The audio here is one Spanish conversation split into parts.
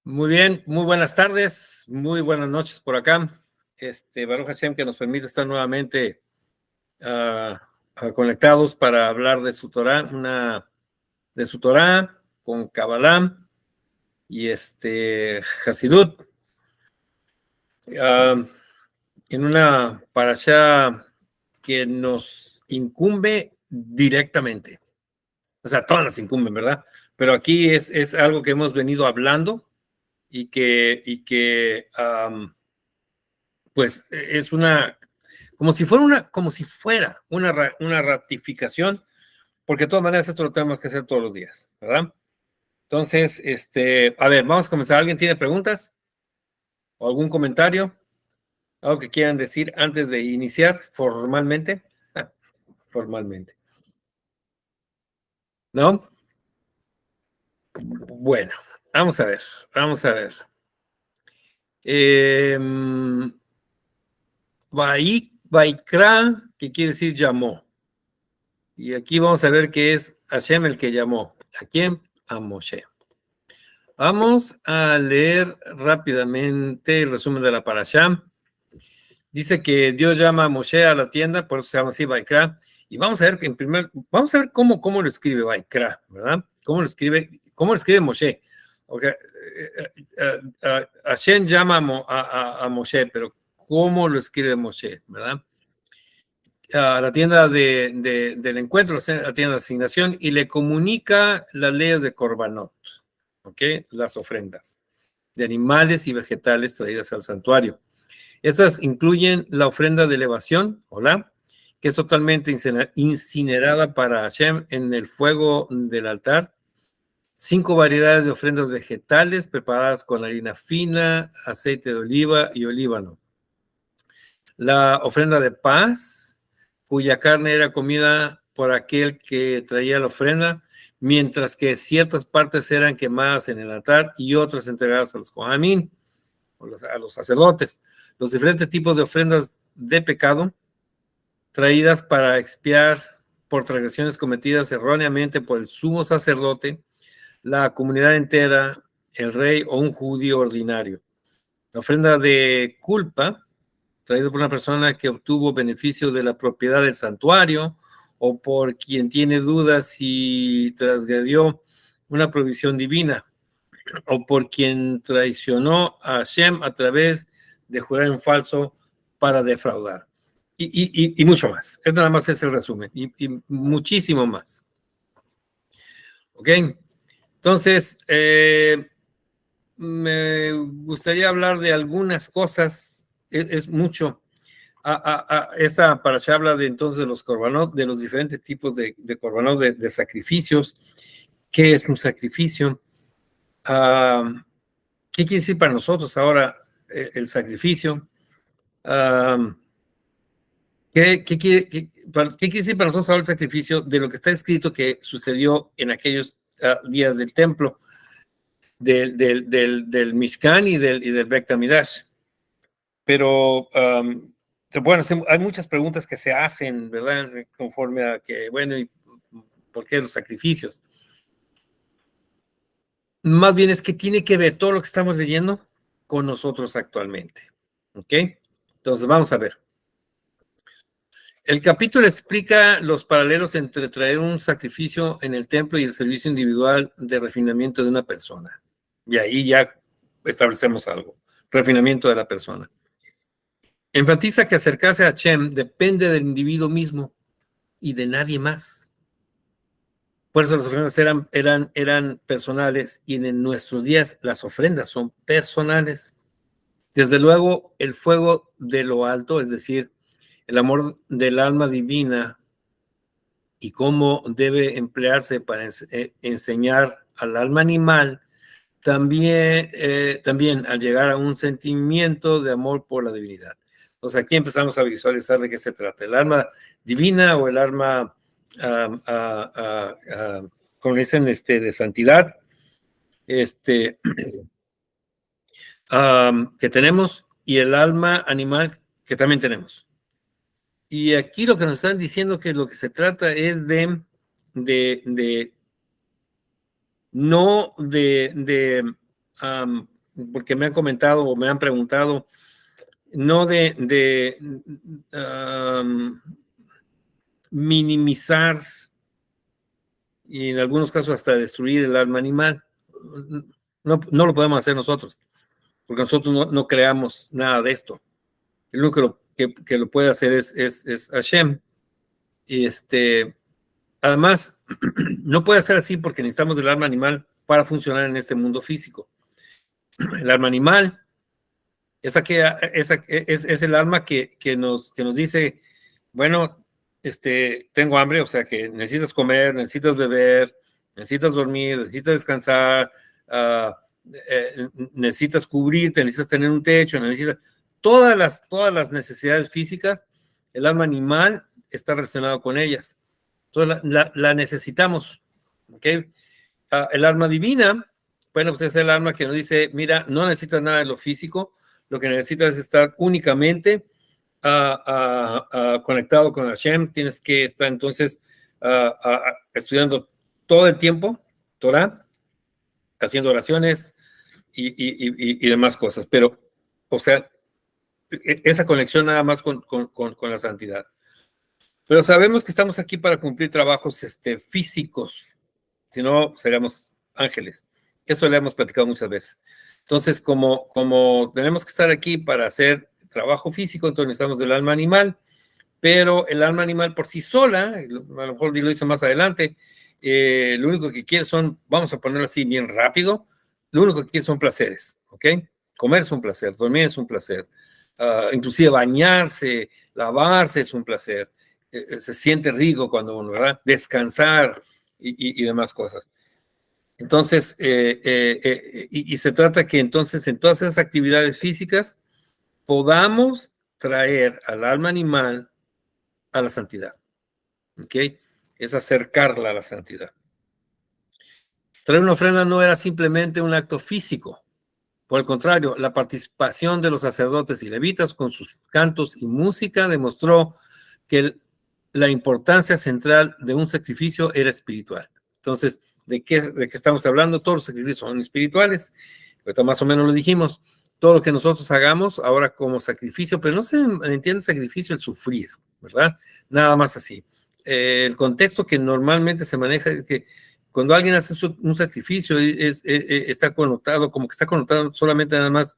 Muy bien, muy buenas tardes, muy buenas noches por acá. Baruch Hashem, que nos permite estar nuevamente conectados para hablar de su Torah, de su Torah con Kabbalah y Hasidut, en una parashá que nos incumbe directamente. O sea, todas nos incumben, ¿verdad? Pero aquí es algo que hemos venido hablando y que pues es como si fuera una ratificación, porque de todas maneras esto lo tenemos que hacer todos los días, ¿verdad? Entonces, a ver, vamos a comenzar. ¿Alguien tiene preguntas o algún comentario? ¿Algo que quieran decir antes de iniciar formalmente? Formalmente. ¿No? Bueno, vamos a ver, vamos a ver. Vaikra, que quiere decir llamó. Y aquí vamos a ver que es Hashem el que llamó. ¿A quién? A Moshe. Vamos a leer rápidamente el resumen de la parashá. Dice que Dios llama a Moshe a la tienda, por eso se llama así Vaikra. Y vamos a ver que vamos a ver cómo lo escribe Vaikra, ¿verdad? Cómo lo escribe Moshe. Okay. Hashem llama a Moshe, pero ¿cómo lo escribe Moshe, verdad? A la tienda del encuentro, a la tienda de asignación, y le comunica las leyes de Corbanot, ¿ok? Las ofrendas de animales y vegetales traídas al santuario. Estas incluyen la ofrenda de elevación, hola, que es totalmente incinerada para Hashem en el fuego del altar. 5 variedades de ofrendas vegetales preparadas con harina fina, aceite de oliva y olíbano. La ofrenda de paz, cuya carne era comida por aquel que traía la ofrenda, mientras que ciertas partes eran quemadas en el altar y otras entregadas a los kohanim, a los sacerdotes. Los diferentes tipos de ofrendas de pecado, traídas para expiar por transgresiones cometidas erróneamente por el sumo sacerdote, la comunidad entera, el rey o un judío ordinario. La ofrenda de culpa, traído por una persona que obtuvo beneficio de la propiedad del santuario o por quien tiene dudas si transgredió una provisión divina o por quien traicionó a Hashem a través de jurar en falso para defraudar. Y mucho más. Es nada más es el resumen. Y muchísimo más. ¿Ok? Entonces, me gustaría hablar de algunas cosas. Es mucho. Esta parasha habla de entonces de los korbanot, de los diferentes tipos de korbanot, de sacrificios. ¿Qué es un sacrificio? ¿Qué quiere decir para nosotros ahora el sacrificio? ¿Qué quiere decir para nosotros ahora el sacrificio de lo que está escrito que sucedió en aquellos días del templo, del Mishkan y del Beit Hamidash? Pero bueno, hay muchas preguntas que se hacen, ¿verdad? Conforme a que, bueno, ¿y por qué los sacrificios? Más bien es que tiene que ver todo lo que estamos leyendo con nosotros actualmente. ¿Ok? Entonces, vamos a ver. El capítulo explica los paralelos entre traer un sacrificio en el templo y el servicio individual de refinamiento de una persona. Y ahí ya establecemos algo. Refinamiento de la persona. Enfatiza que acercarse a Hashem depende del individuo mismo y de nadie más. Por eso las ofrendas eran personales y en nuestros días las ofrendas son personales. Desde luego, el fuego de lo alto, es decir, el amor del alma divina y cómo debe emplearse para enseñar al alma animal, también al llegar a un sentimiento de amor por la divinidad. Entonces aquí empezamos a visualizar de qué se trata, el alma divina o el alma, como dicen, de santidad, que tenemos, y el alma animal que también tenemos. Y aquí lo que nos están diciendo que lo que se trata es no porque me han comentado o me han preguntado, no de minimizar y en algunos casos hasta destruir el alma animal. No lo podemos hacer nosotros, porque nosotros no creamos nada de esto. El único que lo puede hacer es Hashem. Y además, no puede ser así porque necesitamos del alma animal para funcionar en este mundo físico. El alma animal es el alma que nos dice, bueno, tengo hambre, o sea que necesitas comer, necesitas beber, necesitas dormir, necesitas descansar, necesitas cubrirte, necesitas tener un techo, necesitas todas las necesidades físicas. El alma animal está relacionado con ellas. Entonces la necesitamos. ¿Okay? El alma divina, bueno, pues es el alma que nos dice, mira, no necesitas nada de lo físico, lo que necesitas es estar únicamente conectado con Hashem. Tienes que estar entonces estudiando todo el tiempo Torah, haciendo oraciones y demás cosas. Pero, o sea, esa conexión nada más con la santidad. Pero sabemos que estamos aquí para cumplir trabajos físicos, si no, seríamos ángeles. Eso le hemos platicado muchas veces. Entonces, como tenemos que estar aquí para hacer trabajo físico, entonces necesitamos del alma animal, pero el alma animal por sí sola, a lo mejor lo hizo más adelante, lo único que quiere son, vamos a ponerlo así bien rápido, lo único que quiere son placeres, ¿ok? Comer es un placer, dormir es un placer, inclusive bañarse, lavarse es un placer, se siente rico cuando uno, ¿verdad? Descansar y demás cosas. Entonces, y se trata que entonces en todas esas actividades físicas podamos traer al alma animal a la santidad. ¿Ok? Es acercarla a la santidad. Traer una ofrenda no era simplemente un acto físico. Por el contrario, la participación de los sacerdotes y levitas con sus cantos y música demostró que la importancia central de un sacrificio era espiritual. Entonces, ¿de qué estamos hablando? Todos los sacrificios son espirituales. Ahorita más o menos lo dijimos. Todo lo que nosotros hagamos ahora como sacrificio, pero no se entiende sacrificio el sufrir, ¿verdad? Nada más así. El contexto que normalmente se maneja es que cuando alguien hace un sacrificio está connotado, como que está connotado solamente nada más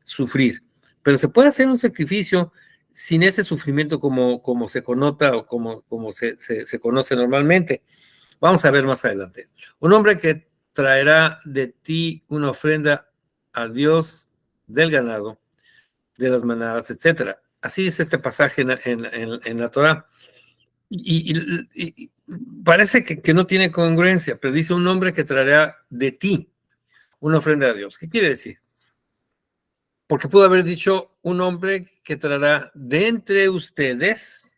sufrir. Pero se puede hacer un sacrificio sin ese sufrimiento como se connota o como se conoce normalmente. Vamos a ver más adelante. Un hombre que traerá de ti una ofrenda a Dios del ganado, de las manadas, etcétera. Así es este pasaje en la Torah. Y parece que no tiene congruencia, pero dice un hombre que traerá de ti una ofrenda a Dios. ¿Qué quiere decir? Porque pudo haber dicho un hombre que traerá de entre ustedes,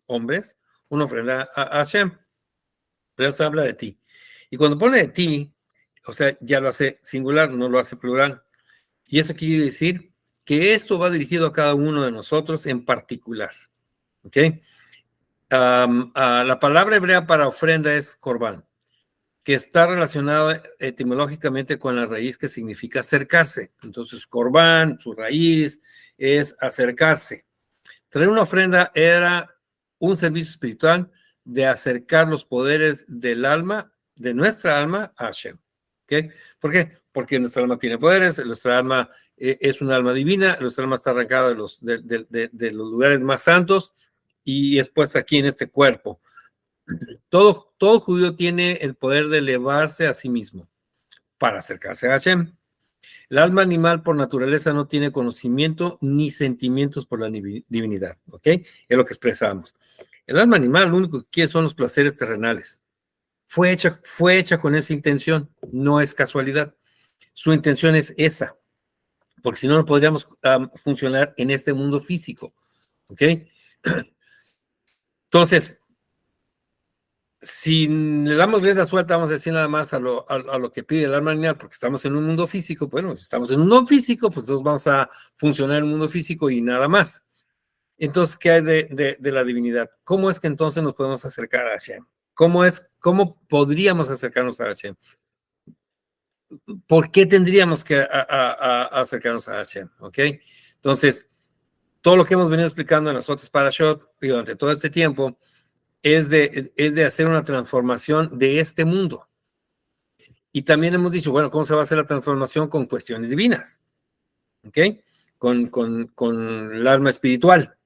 hombres, una ofrenda a Hashem. Pero se habla de ti. Y cuando pone de ti, o sea, ya lo hace singular, no lo hace plural. Y eso quiere decir que esto va dirigido a cada uno de nosotros en particular. ¿Ok? La palabra hebrea para ofrenda es corbán, que está relacionada etimológicamente con la raíz que significa acercarse. Entonces, corbán, su raíz es acercarse. Traer una ofrenda era un servicio espiritual de acercar los poderes del alma, de nuestra alma, a Hashem. ¿Okay? ¿Por qué? Porque nuestra alma tiene poderes, nuestra alma es una alma divina, nuestra alma está arrancada de los lugares más santos y es puesta aquí en este cuerpo. Todo judío tiene el poder de elevarse a sí mismo para acercarse a Hashem. El alma animal por naturaleza no tiene conocimiento ni sentimientos por la divinidad, ¿ok? Es lo que expresamos. El alma animal lo único que quiere son los placeres terrenales. Fue hecha con esa intención, no es casualidad. Su intención es esa, porque si no, no podríamos funcionar en este mundo físico, ¿ok? Entonces, si le damos rienda suelta, vamos a decir nada más a lo que pide el alma animal, porque estamos en un mundo físico, bueno, si estamos en un mundo físico, pues entonces vamos a funcionar en el mundo físico y nada más. Entonces, ¿qué hay de la divinidad? ¿Cómo es que entonces nos podemos acercar a Hashem? ¿Cómo podríamos acercarnos a Hashem? ¿por qué tendríamos que acercarnos a Hashem? ¿Ok? Entonces, todo lo que hemos venido explicando en las otras parashot durante todo este tiempo es de hacer una transformación de este mundo. Y también hemos dicho, bueno, ¿cómo se va a hacer la transformación? Con cuestiones divinas, ¿ok? Con el alma espiritual,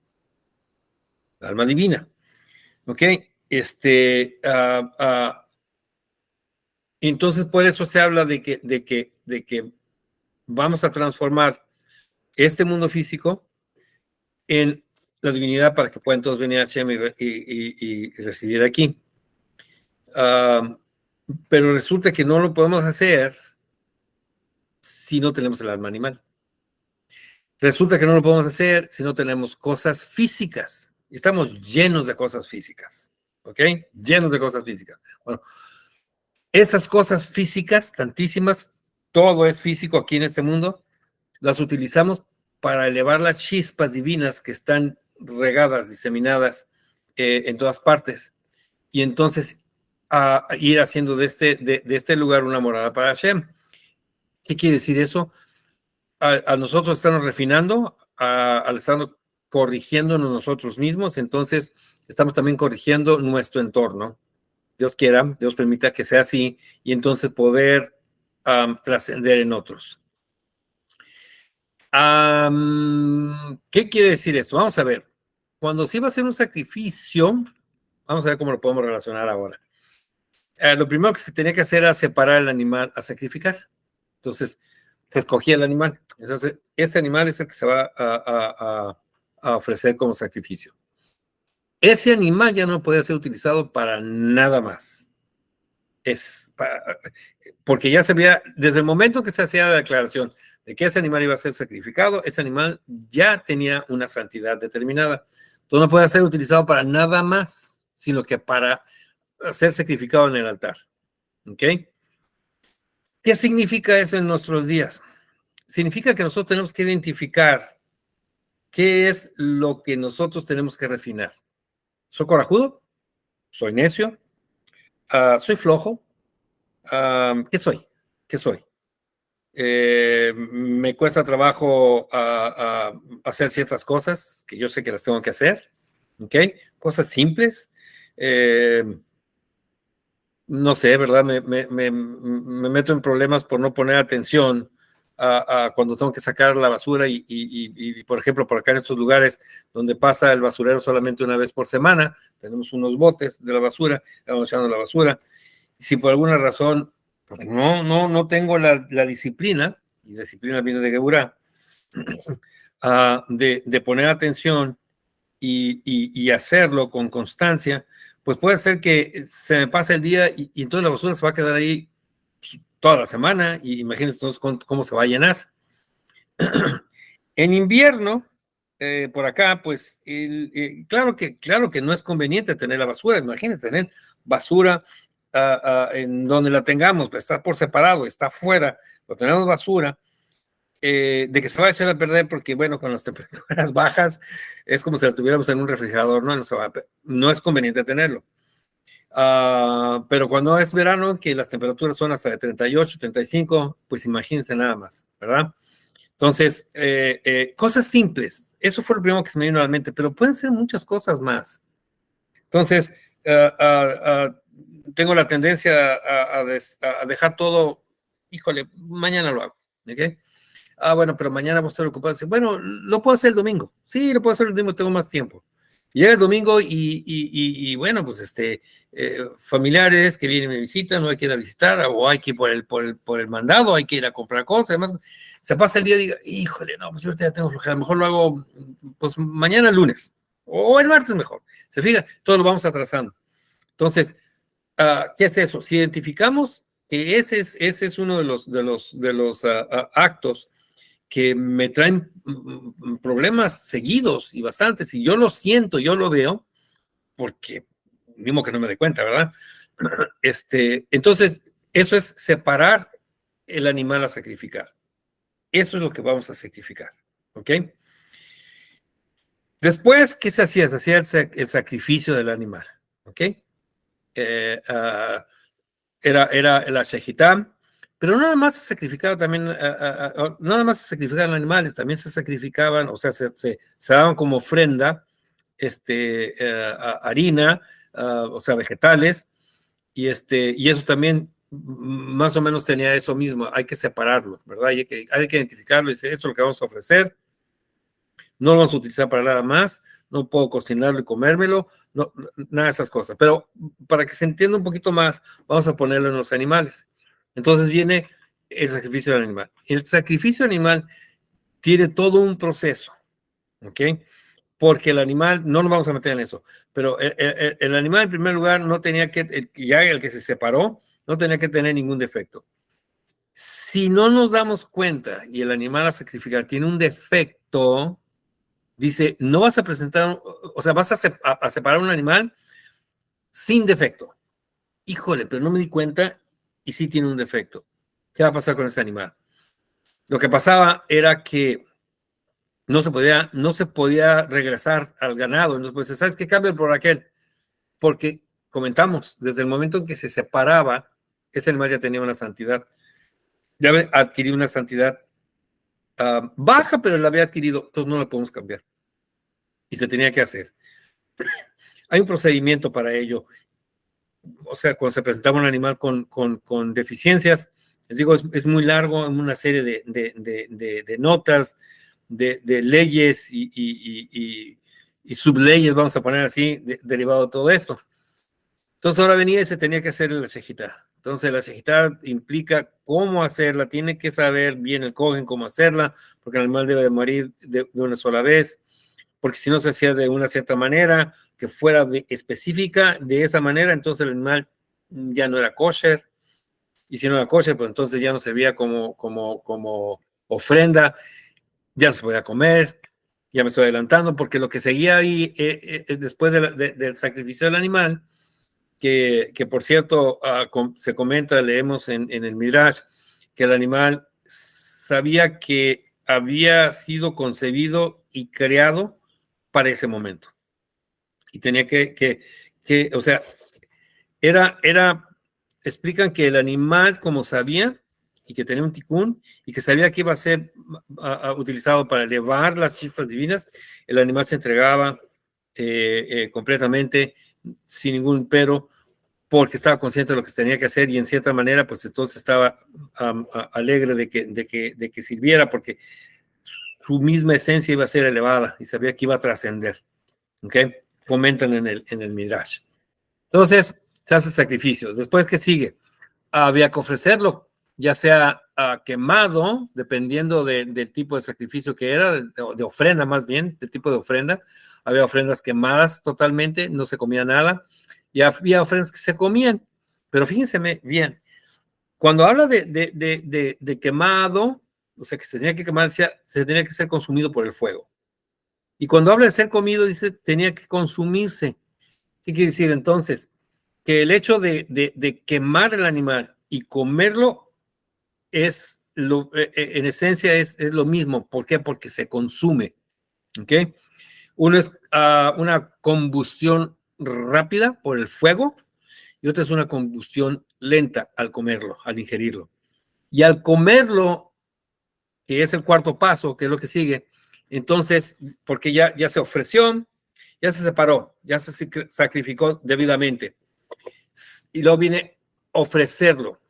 el alma divina, ¿ok? Entonces, por eso se habla de que vamos a transformar este mundo físico en la divinidad para que puedan todos venir a Hashem y residir aquí. Pero resulta que no lo podemos hacer si no tenemos el alma animal. Resulta que no lo podemos hacer si no tenemos cosas físicas. Estamos llenos de cosas físicas, ¿ok? Llenos de cosas físicas. Bueno, esas cosas físicas, tantísimas, todo es físico aquí en este mundo, las utilizamos para elevar las chispas divinas que están regadas, diseminadas en todas partes. Y entonces a ir haciendo de este lugar una morada para Hashem. ¿Qué quiere decir eso? A nosotros estamos refinando, al estar corrigiéndonos nosotros mismos, entonces estamos también corrigiendo nuestro entorno. Dios quiera, Dios permita que sea así, y entonces poder trascender en otros. ¿Qué quiere decir esto? Vamos a ver. Cuando se iba a hacer un sacrificio, vamos a ver cómo lo podemos relacionar ahora. Lo primero que se tenía que hacer era separar el animal a sacrificar. Entonces, se escogía el animal. Entonces, este animal es el que se va a ofrecer como sacrificio. Ese animal ya no puede ser utilizado para nada más. Porque ya se veía, desde el momento que se hacía la declaración de que ese animal iba a ser sacrificado, ese animal ya tenía una santidad determinada. Entonces no puede ser utilizado para nada más, sino que para ser sacrificado en el altar. ¿Ok? ¿Qué significa eso en nuestros días? Significa que nosotros tenemos que identificar qué es lo que nosotros tenemos que refinar. ¿Soy corajudo? ¿Soy necio? ¿Soy flojo? ¿Qué soy? ¿Qué soy? Me cuesta trabajo hacer ciertas cosas que yo sé que las tengo que hacer, ¿ok? Cosas simples. No sé, ¿verdad? Me meto en problemas por no poner atención a cuando tengo que sacar la basura y, por ejemplo, por acá en estos lugares donde pasa el basurero solamente una vez por semana, tenemos unos botes de la basura, vamos echando la basura, y si por alguna razón pues no tengo la disciplina, y la disciplina viene de Geburá, de poner atención y hacerlo con constancia, pues puede ser que se me pase el día y entonces la basura se va a quedar ahí toda la semana y imagínense entonces cómo se va a llenar. En invierno, por acá, pues claro que no es conveniente tener la basura, imagínense tener basura en donde la tengamos, está por separado, está afuera, pero tenemos basura. De que se va a echar a perder porque, bueno, con las temperaturas bajas es como si la tuviéramos en un refrigerador, no es conveniente tenerlo. Pero cuando es verano, que las temperaturas son hasta de 38, 35, pues imagínense nada más, ¿verdad? Entonces, cosas simples, eso fue lo primero que se me vino a la mente, pero pueden ser muchas cosas más. Entonces, tengo la tendencia a dejar todo, híjole, mañana lo hago, ¿ok? Bueno, pero mañana vamos a estar ocupados. Bueno, lo puedo hacer el domingo. Sí, lo puedo hacer el domingo, tengo más tiempo. Llega el domingo y bueno, pues familiares que vienen y me visitan, no hay que ir a visitar, o hay que ir por el mandado, hay que ir a comprar cosas. Además, se pasa el día y diga, híjole, no, pues yo ahorita ya tengo flojera, a lo mejor lo hago pues mañana lunes, o el martes mejor. Se fijan, todo lo vamos atrasando. Entonces, ¿qué es eso? Si identificamos que ese es uno de los actos que me traen problemas seguidos y bastantes, y yo lo siento, yo lo veo, porque mismo que no me dé cuenta, ¿verdad? Entonces, eso es separar el animal a sacrificar. Eso es lo que vamos a sacrificar, ¿ok? Después, ¿qué se hacía? Se hacía el sacrificio del animal, ¿ok? Era la shejitá, Pero nada más se sacrificaba también, nada más se sacrificaban animales, también se sacrificaban, o sea, se daban como ofrenda harina, o sea, vegetales, y eso también más o menos tenía eso mismo, hay que separarlo, ¿verdad? Hay que identificarlo y decir, esto es lo que vamos a ofrecer, no lo vamos a utilizar para nada más, no puedo cocinarlo y comérmelo, no, nada de esas cosas. Pero para que se entienda un poquito más, vamos a ponerlo en los animales. Entonces viene el sacrificio del animal. El sacrificio animal tiene todo un proceso, ¿ok? Porque el animal, no nos vamos a meter en eso, pero el animal en primer lugar no tenía que, ya el que se separó, no tenía que tener ningún defecto. Si no nos damos cuenta y el animal a sacrificar tiene un defecto, dice, no vas a presentar, o sea, vas a separar un animal sin defecto. Híjole, pero no me di cuenta y sí tiene un defecto. ¿Qué va a pasar con ese animal? Lo que pasaba era que no se podía regresar al ganado. Entonces, pues, ¿sabes qué? Cambia por aquel. Porque comentamos, desde el momento en que se separaba, ese animal ya tenía una santidad. Ya adquirió una santidad baja, pero la había adquirido, entonces no la podemos cambiar. Y se tenía que hacer. Hay un procedimiento para ello. O sea, cuando se presentaba un animal con deficiencias, les digo, es muy largo, en una serie de notas, de leyes y subleyes, vamos a poner así, derivado de todo esto. Entonces ahora venía y se tenía que hacer la shejitá. Entonces la shejitá implica cómo hacerla, tiene que saber bien el cohen cómo hacerla, porque el animal debe de morir de una sola vez, porque si no se hacía de una cierta manera, que fuera específica de esa manera, entonces el animal ya no era kosher, y si no era kosher, pues entonces ya no servía como ofrenda, ya no se podía comer, ya me estoy adelantando, porque lo que seguía ahí después del sacrificio del animal, que por cierto se comenta, leemos en el Midrash, que el animal sabía que había sido concebido y creado para ese momento. Y tenía o sea, explican que el animal, como sabía, y que tenía un ticún, y que sabía que iba a ser utilizado para elevar las chispas divinas, el animal se entregaba completamente, sin ningún pero, porque estaba consciente de lo que tenía que hacer, y en cierta manera, pues entonces estaba alegre de que sirviera, porque su misma esencia iba a ser elevada, y sabía que iba a trascender. ¿Ok? Comentan en el Midrash. Entonces, se hace sacrificio. Después, ¿qué sigue? Había que ofrecerlo, ya sea quemado, dependiendo del tipo de sacrificio que era, de ofrenda más bien, del tipo de ofrenda. Había ofrendas quemadas totalmente, no se comía nada, y había ofrendas que se comían. Pero fíjense bien, cuando habla de quemado, o sea, que se tenía que quemar, se tenía que ser consumido por el fuego. Y cuando habla de ser comido, dice, tenía que consumirse. ¿Qué quiere decir entonces? Que el hecho de quemar el animal y comerlo en esencia es lo mismo. ¿Por qué? Porque se consume. ¿Ok? Uno es una combustión rápida por el fuego y otra es una combustión lenta al comerlo, al ingerirlo. Y al comerlo, que es el cuarto paso, que es lo que sigue, entonces, porque ya se ofreció, ya se separó, ya se sacrificó debidamente. Y luego viene ofrecerlo.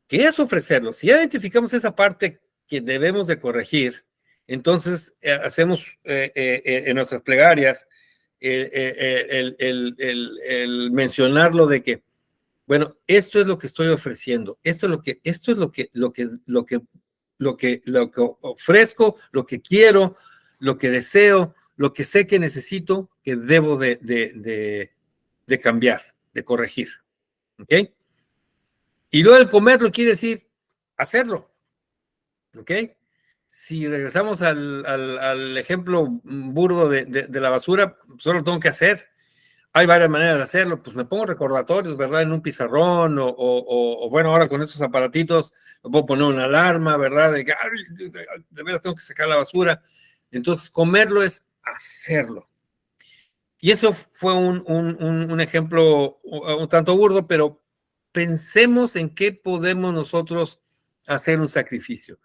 ¿Qué es ofrecerlo? Si ya identificamos esa parte que debemos de corregir, entonces hacemos en nuestras plegarias el mencionarlo de que, bueno, esto es lo que estoy ofreciendo, esto es lo que ofrezco, lo que quiero, lo que deseo, lo que sé que necesito, que debo de cambiar, de corregir. ¿Ok? Y luego el comerlo quiere decir hacerlo. ¿Ok? Si regresamos al ejemplo burdo de la basura, solo lo tengo que hacer. Hay varias maneras de hacerlo, pues me pongo recordatorios, ¿verdad? En un pizarrón o bueno, ahora con estos aparatitos me puedo poner una alarma, ¿verdad? De que de veras tengo que sacar la basura. Entonces, comerlo es hacerlo. Y eso fue un ejemplo un tanto burdo, pero pensemos en qué podemos nosotros hacer un sacrificio.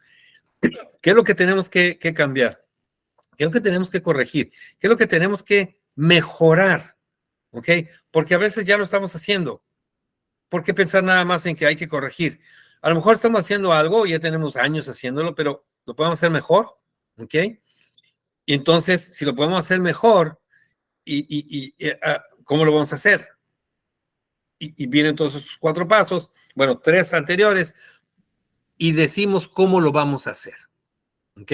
¿Qué es lo que tenemos que cambiar? ¿Qué es lo que tenemos que corregir? ¿Qué es lo que tenemos que mejorar? ¿Ok? Porque a veces ya lo estamos haciendo. ¿Por qué pensar nada más en que hay que corregir? A lo mejor estamos haciendo algo, ya tenemos años haciéndolo, pero lo podemos hacer mejor. ¿Ok? Y entonces, si lo podemos hacer mejor, ¿cómo lo vamos a hacer? Y vienen todos esos 4 pasos, bueno, 3 anteriores, y decimos cómo lo vamos a hacer. ¿Ok?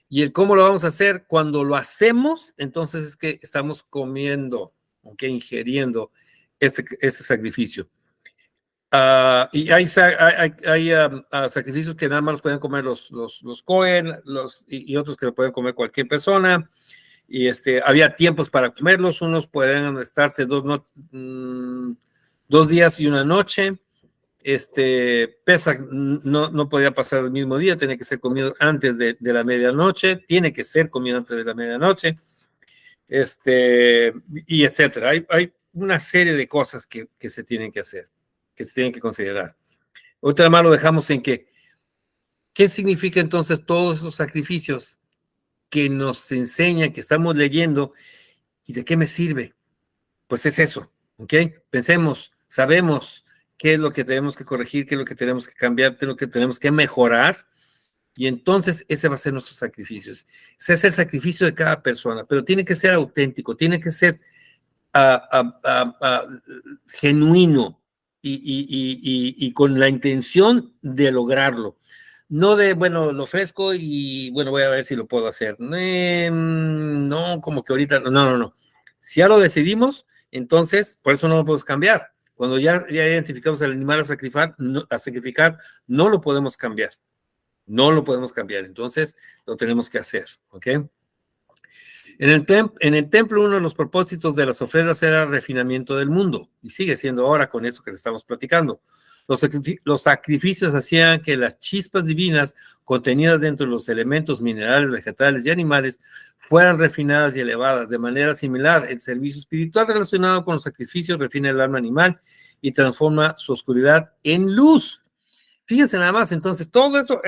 Y el cómo lo vamos a hacer, cuando lo hacemos, entonces es que estamos comiendo, ¿ok? Ingiriendo este sacrificio. Y hay sacrificios que nada más los pueden comer los Cohen, y otros que lo pueden comer cualquier persona. Y había tiempos para comerlos, unos pueden estarse 2 días y una noche. Pesach no podía pasar el mismo día, tenía que ser comido antes de la medianoche, tiene que ser comido antes de la medianoche, y etcétera. Hay una serie de cosas que se tienen que hacer, que se tienen que considerar. Otra más lo dejamos en que, ¿qué significa entonces todos esos sacrificios que nos enseñan, que estamos leyendo, y de qué me sirve? Pues es eso, ¿ok? Pensemos, sabemos qué es lo que tenemos que corregir, qué es lo que tenemos que cambiar, qué es lo que tenemos que mejorar, y entonces ese va a ser nuestro sacrificio. Ese es el sacrificio de cada persona, pero tiene que ser auténtico, tiene que ser genuino y con la intención de lograrlo. No de, bueno, lo ofrezco y, bueno, voy a ver si lo puedo hacer. No, como que ahorita, no. Si ya lo decidimos, entonces, por eso no lo podemos cambiar. Cuando ya identificamos al animal a sacrificar, no lo podemos cambiar. No lo podemos cambiar. Entonces, lo tenemos que hacer, ¿ok? En el templo, uno de los propósitos de las ofrendas era el refinamiento del mundo, y sigue siendo ahora con esto que le estamos platicando. Los sacrificios hacían que las chispas divinas contenidas dentro de los elementos minerales, vegetales y animales fueran refinadas y elevadas. De manera similar, el servicio espiritual relacionado con los sacrificios refina el alma animal y transforma su oscuridad en luz. Fíjense nada más, entonces, todo esto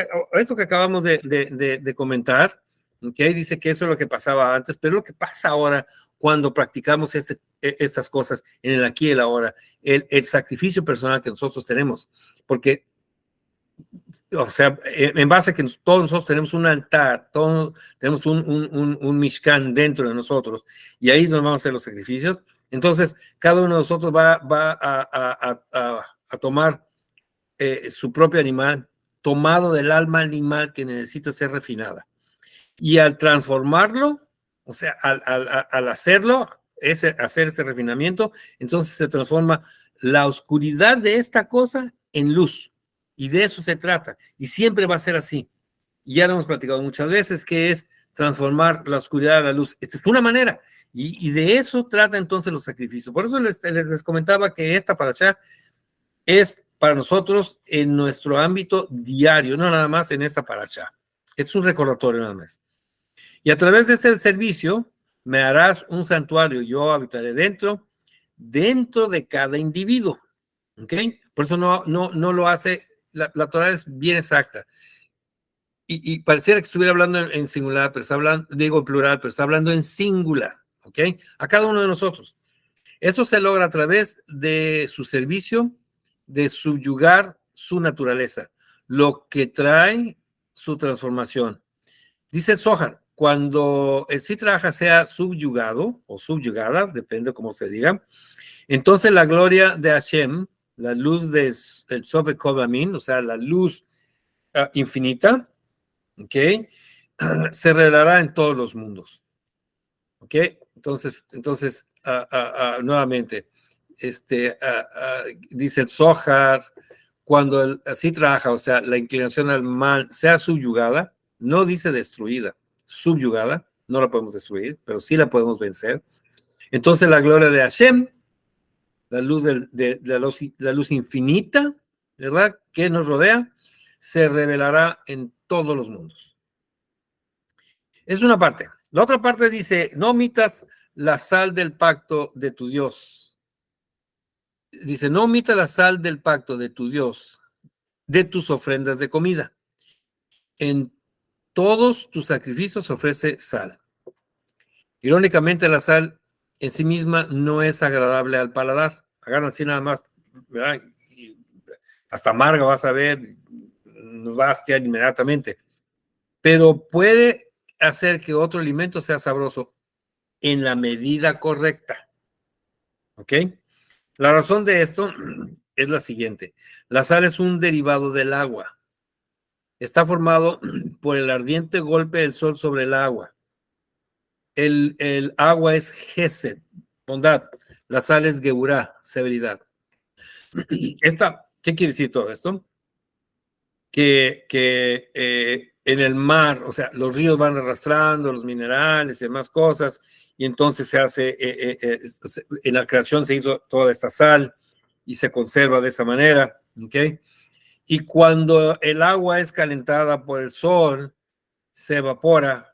que acabamos de comentar, ¿okay? Dice que eso es lo que pasaba antes, pero lo que pasa ahora cuando practicamos estas cosas en el aquí y el ahora, el sacrificio personal que nosotros tenemos, porque, o sea, en base a que todos nosotros tenemos un altar, todos tenemos un Mishkan dentro de nosotros, y ahí nos vamos a hacer los sacrificios, entonces cada uno de nosotros va a tomar su propio animal, tomado del alma animal que necesita ser refinada. Y al transformarlo, o sea, al hacerlo, hacer este refinamiento, entonces se transforma la oscuridad de esta cosa en luz. Y de eso se trata. Y siempre va a ser así. Y ya lo hemos platicado muchas veces, que es transformar la oscuridad a la luz. Esta es una manera. Y de eso trata entonces los sacrificios. Por eso les comentaba que esta parashá es para nosotros en nuestro ámbito diario, no nada más en esta parashá. Es un recordatorio nada más. Y a través de este servicio me harás un santuario, yo habitaré dentro de cada individuo. ¿Ok? Por eso no lo hace, la Torah es bien exacta. Y pareciera que estuviera hablando en singular, pero está hablando, digo en plural, pero está hablando en singular. ¿Ok? A cada uno de nosotros. Eso se logra a través de su servicio, de subyugar su naturaleza, lo que trae su transformación. Dice el Zohar, cuando el Sitraja sea subyugado o subyugada, depende de cómo se diga, entonces la gloria de Hashem, la luz del Sobe Kodamin, o sea, la luz infinita, ¿ok? Se revelará en todos los mundos. ¿Ok? Entonces nuevamente, dice el Zohar, cuando así trabaja, o sea, la inclinación al mal sea subyugada, no dice destruida, subyugada, no la podemos destruir, pero sí la podemos vencer. Entonces la gloria de Hashem, la luz, la luz infinita, ¿verdad? Que nos rodea, se revelará en todos los mundos. Es una parte. La otra parte dice, no omitas la sal del pacto de tu Dios. dice, no omita la sal del pacto de tu Dios, de tus ofrendas de comida. En todos tus sacrificios ofrece sal. Irónicamente, la sal en sí misma no es agradable al paladar. Agarran así nada más, ¿verdad? Y hasta amarga vas a ver, nos va a hastiar inmediatamente. Pero puede hacer que otro alimento sea sabroso en la medida correcta. ¿Ok? La razón de esto es la siguiente. La sal es un derivado del agua. Está formado por el ardiente golpe del sol sobre el agua. El agua es Gesed, bondad. La sal es Geburá, severidad. ¿Qué quiere decir todo esto? Que en el mar, o sea, los ríos van arrastrando los minerales y demás cosas, y entonces se hace, en la creación se hizo toda esta sal y se conserva de esa manera, ¿ok? Y cuando el agua es calentada por el sol, se evapora,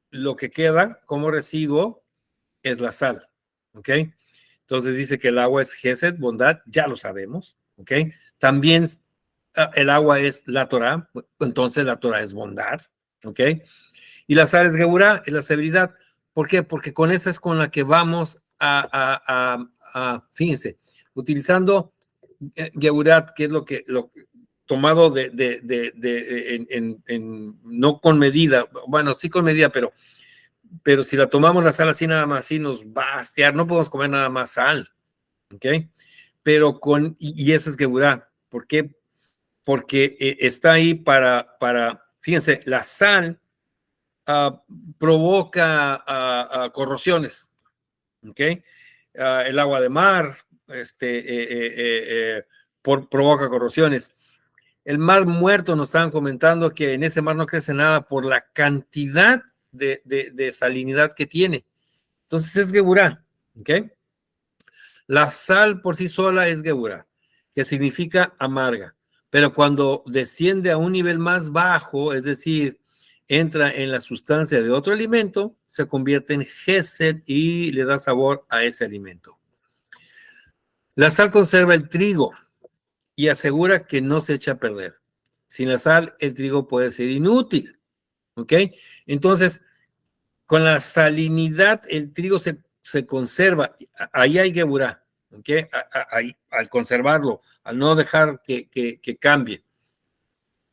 lo que queda como residuo es la sal, ¿ok? Entonces dice que el agua es Gesed, bondad, ya lo sabemos, ¿ok? También el agua es la Torah, entonces la Torah es bondad, ¿ok? Y la sal es Geburá, es la severidad. ¿Por qué? Porque con esa es con la que vamos fíjense, utilizando Geburá, que es lo tomado no con medida, bueno, sí con medida, pero si la tomamos la sal así nada más, así nos va a hastiar, no podemos comer nada más sal, ¿ok? Pero y ese es Geburá. ¿Por qué? Porque está ahí fíjense, la sal provoca corrosiones, ¿ok? El agua de mar provoca corrosiones. El mar muerto, nos estaban comentando que en ese mar no crece nada por la cantidad de salinidad que tiene. Entonces es Geburá, ¿ok? La sal por sí sola es Geburá, que significa amarga, pero cuando desciende a un nivel más bajo, es decir, entra en la sustancia de otro alimento, se convierte en Gesed y le da sabor a ese alimento. La sal conserva el trigo y asegura que no se echa a perder. Sin la sal, el trigo puede ser inútil, ¿ok? Entonces, con la salinidad, el trigo se conserva. Ahí hay Geburá, ¿ok? Al conservarlo, al no dejar que cambie.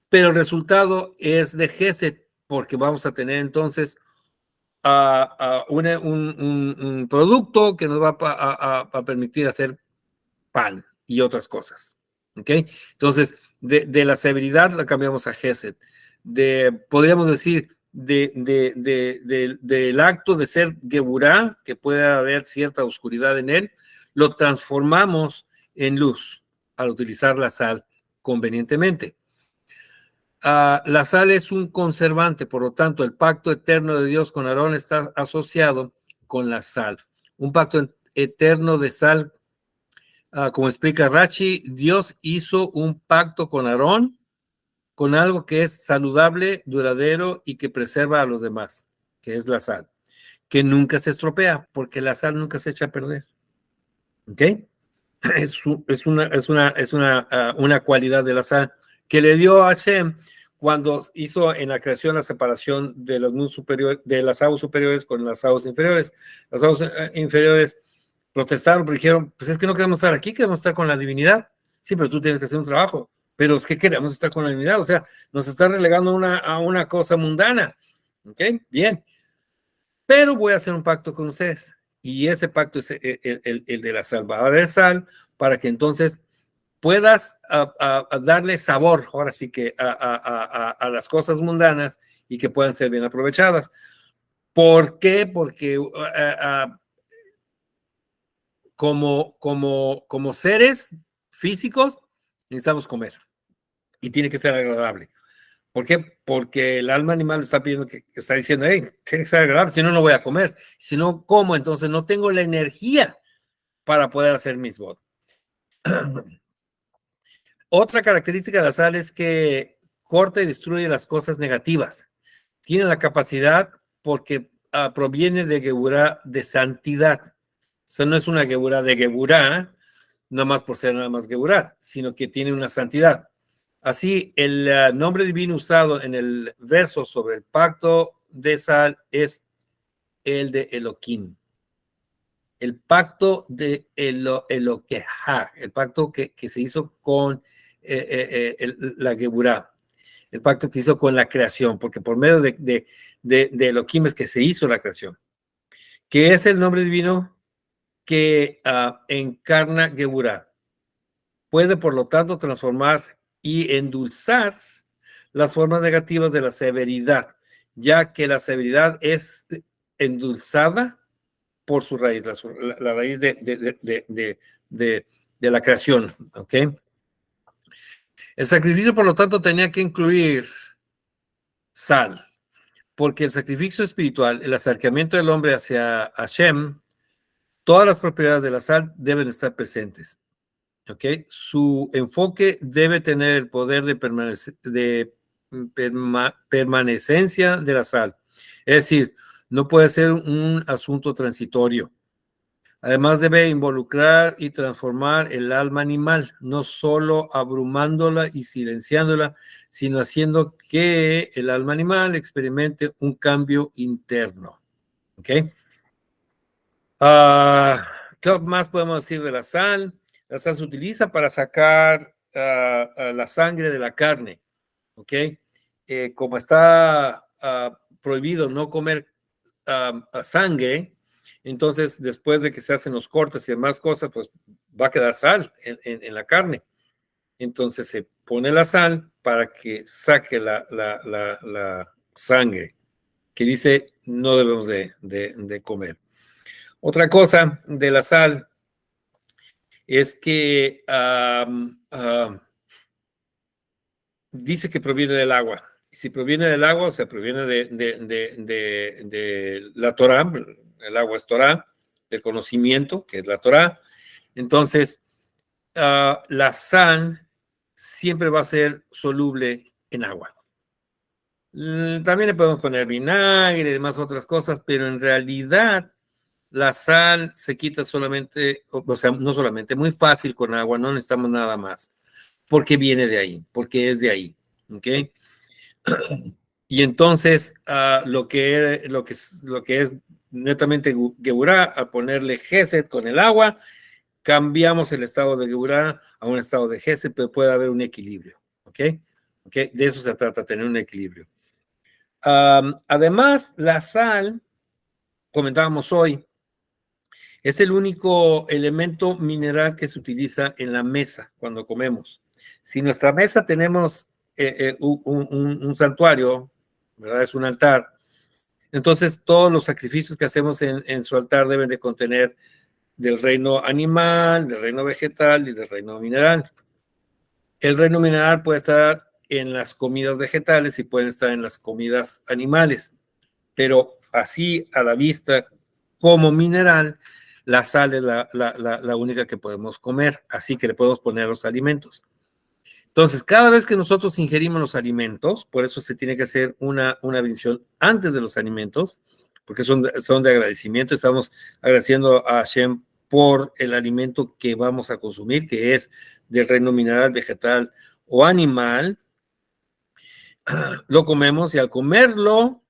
Pero el resultado es de Gesed, porque vamos a tener entonces un producto que nos va a permitir hacer pan y otras cosas, ¿ok? Entonces, de la severidad la cambiamos a Gesed. Podríamos decir, del acto de ser Geburá, que puede haber cierta oscuridad en él, lo transformamos en luz al utilizar la sal convenientemente. La sal es un conservante, por lo tanto, el pacto eterno de Dios con Aarón está asociado con la sal. Un pacto eterno de sal, como explica Rashi, Dios hizo un pacto con Aarón con algo que es saludable, duradero y que preserva a los demás, que es la sal, que nunca se estropea, porque la sal nunca se echa a perder. ¿Ok? Es una cualidad de la sal que le dio a Hashem cuando hizo en la creación la separación de de las aguas superiores con las aguas inferiores. Las aguas inferiores protestaron, pero dijeron, pues es que no queremos estar aquí, queremos estar con la divinidad. Sí, pero tú tienes que hacer un trabajo. Pero es que queremos estar con la divinidad, o sea, nos está relegando a una cosa mundana. ¿Ok? Bien. Pero voy a hacer un pacto con ustedes. Y ese pacto es el de la salvada de sal, para que entonces puedas darle sabor, ahora sí que a las cosas mundanas y que puedan ser bien aprovechadas. ¿Por qué? Porque como seres físicos necesitamos comer y tiene que ser agradable. ¿Por qué? Porque el alma animal está pidiendo está diciendo, hey, tiene que ser agradable, si no, no voy a comer. Si no como, entonces no tengo la energía para poder hacer mis votos. Otra característica de la sal es que corta y destruye las cosas negativas. Tiene la capacidad porque proviene de Geburá de santidad. O sea, no es una Geburá de Geburá, no más por ser nada más Geburah, sino que tiene una santidad. Así, el nombre divino usado en el verso sobre el pacto de sal es el de Elohim. El pacto de Eloquejar, el pacto que se hizo con la Geburah, el pacto que hizo con la creación, porque por medio de Elohim es que se hizo la creación, que es el nombre divino que encarna Geburah. Puede, por lo tanto, transformar y endulzar las formas negativas de la severidad, ya que la severidad es endulzada por su raíz, la raíz de la creación, ¿ok? El sacrificio, por lo tanto, tenía que incluir sal, porque el sacrificio espiritual, el acercamiento del hombre hacia Hashem, todas las propiedades de la sal deben estar presentes, ¿ok? Su enfoque debe tener el poder de permanecencia de la sal, es decir, no puede ser un asunto transitorio. Además debe involucrar y transformar el alma animal, no solo abrumándola y silenciándola, sino haciendo que el alma animal experimente un cambio interno. ¿Ok? ¿Qué más podemos decir de la sal? La sal se utiliza para sacar la sangre de la carne. ¿Ok? Como está prohibido no comer sangre, entonces después de que se hacen los cortes y demás cosas, pues va a quedar sal en la carne. Entonces se pone la sal para que saque la sangre, que dice no debemos de comer. Otra cosa de la sal es que dice que proviene del agua. Si proviene del agua, o sea, proviene de la Torah, el agua es Torah, del conocimiento, que es la Torah. Entonces, la sal siempre va a ser soluble en agua. También le podemos poner vinagre y demás otras cosas, pero en realidad la sal se quita solamente, o sea, no solamente, muy fácil con agua, no necesitamos nada más, porque viene de ahí, porque es de ahí, ¿ok? Y entonces lo que es netamente Geburah, a ponerle Gesed con el agua, cambiamos el estado de Geburah a un estado de Gesed, pero puede haber un equilibrio, ¿ok? De eso se trata, tener un equilibrio. Además, la sal, comentábamos hoy, es el único elemento mineral que se utiliza en la mesa cuando comemos. Si en nuestra mesa tenemos un santuario, ¿verdad? Es un altar. Entonces, todos los sacrificios que hacemos en su altar deben de contener del reino animal, del reino vegetal y del reino mineral. El reino mineral puede estar en las comidas vegetales y puede estar en las comidas animales, pero así a la vista como mineral, la sal es la única que podemos comer, así que le podemos poner a los alimentos. Entonces, cada vez que nosotros ingerimos los alimentos, por eso se tiene que hacer una bendición antes de los alimentos, porque son de agradecimiento, estamos agradeciendo a Hashem por el alimento que vamos a consumir, que es del reino mineral, vegetal o animal. Lo comemos y al comerlo,